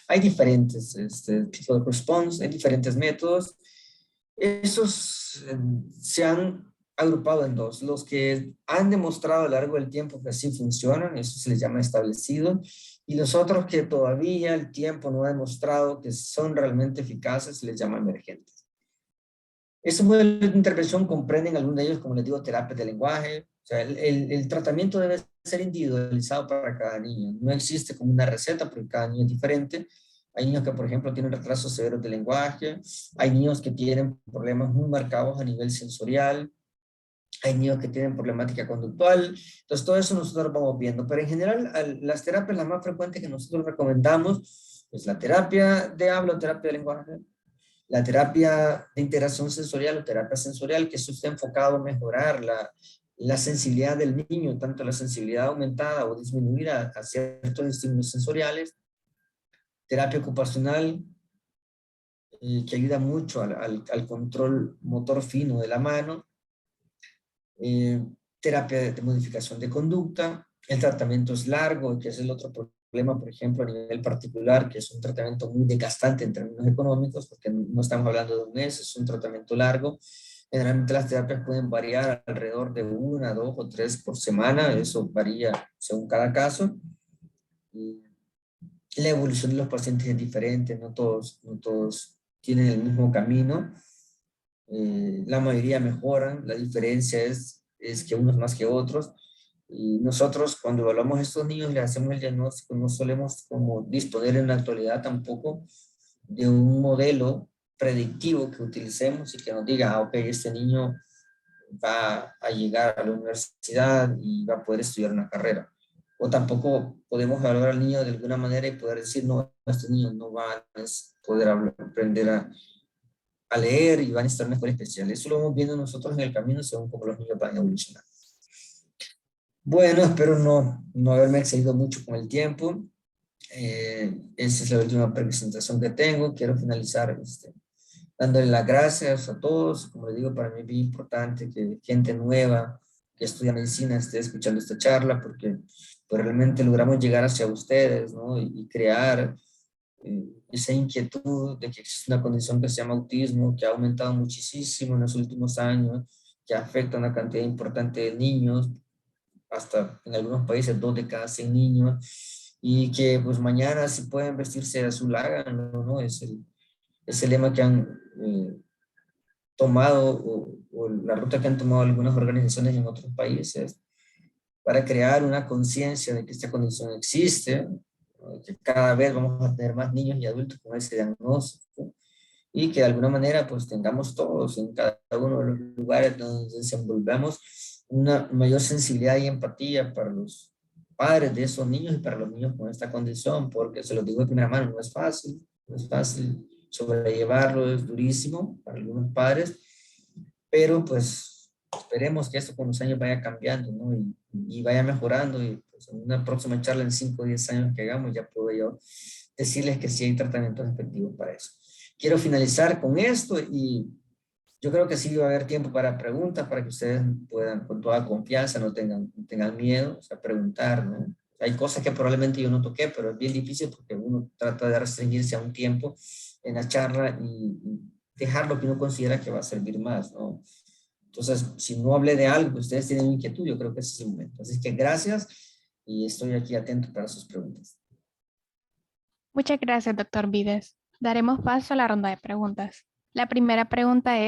Hay diferentes tipos de response, hay diferentes métodos. Esos se han agrupado en dos: los que han demostrado a lo largo del tiempo que así funcionan, eso se les llama establecido, y los otros que todavía el tiempo no ha demostrado que son realmente eficaces, se les llama emergentes. Estos modelos de intervención comprenden algunos de ellos, como les digo, terapias de lenguaje. O sea, el tratamiento debe ser individualizado para cada niño. No existe como una receta porque cada niño es diferente. Hay niños que, por ejemplo, tienen retrasos severos de lenguaje. Hay niños que tienen problemas muy marcados a nivel sensorial. Hay niños que tienen problemática conductual. Entonces, todo eso nosotros vamos viendo. Pero en general, las terapias las más frecuentes que nosotros recomendamos es la terapia de habla o terapia de lenguaje, La terapia de integración sensorial o terapia sensorial, que eso está enfocado a mejorar la sensibilidad del niño, tanto la sensibilidad aumentada o disminuir a ciertos estímulos sensoriales. Terapia ocupacional, que ayuda mucho al control motor fino de la mano. Terapia de modificación de conducta. El tratamiento es largo, que es el otro problema, por ejemplo, a nivel particular, que es un tratamiento muy desgastante en términos económicos, porque no estamos hablando de un mes, es un tratamiento largo. Generalmente las terapias pueden variar alrededor de 1, 2 o 3 por semana, eso varía según cada caso. Y la evolución de los pacientes es diferente, no todos tienen el mismo camino. La mayoría mejoran, la diferencia es que unos más que otros. Y nosotros cuando evaluamos a estos niños y les hacemos el diagnóstico, no solemos como disponer en la actualidad tampoco de un modelo predictivo que utilicemos y que nos diga, ah, ok, este niño va a llegar a la universidad y va a poder estudiar una carrera. O tampoco podemos evaluar al niño de alguna manera y poder decir, no, este niño no va a poder aprender a leer y van a estar en una escuela especial. Eso lo vamos viendo nosotros en el camino según cómo los niños van evolucionando. Bueno, espero no haberme excedido mucho con el tiempo. Esa es la última presentación que tengo. Quiero finalizar dándole las gracias a todos. Como les digo, para mí es bien importante que gente nueva que estudia medicina esté escuchando esta charla, porque pues, realmente logramos llegar hacia ustedes, ¿no? Y crear esa inquietud de que existe una condición que se llama autismo, que ha aumentado muchísimo en los últimos años, que afecta a una cantidad importante de niños, hasta en algunos países 2 de cada 100 niños, y que pues mañana si pueden vestirse de azul háganlo, ¿no? Es el lema que han tomado o la ruta que han tomado algunas organizaciones en otros países para crear una conciencia de que esta condición existe, ¿no? Que cada vez vamos a tener más niños y adultos con ese diagnóstico y que de alguna manera pues tengamos todos en cada uno de los lugares donde nos desenvolvemos una mayor sensibilidad y empatía para los padres de esos niños y para los niños con esta condición, porque se los digo de primera mano, no es fácil sobrellevarlo, es durísimo para algunos padres, pero pues esperemos que esto con los años vaya cambiando, ¿no? Y vaya mejorando y pues, en una próxima charla en 5 o 10 años que hagamos ya puedo yo decirles que sí hay tratamientos efectivos para eso. Quiero finalizar con esto y yo creo que sí va a haber tiempo para preguntas, para que ustedes puedan con toda confianza, no tengan miedo, o sea, preguntar, ¿no? Hay cosas que probablemente yo no toqué, pero es bien difícil porque uno trata de restringirse a un tiempo en la charla y dejar lo que uno considera que va a servir más, ¿no? Entonces, si no hablé de algo que ustedes tienen inquietud, yo creo que ese es el momento. Así que gracias y estoy aquí atento para sus preguntas. Muchas gracias, doctor Vides. Daremos paso a la ronda de preguntas. La primera pregunta es: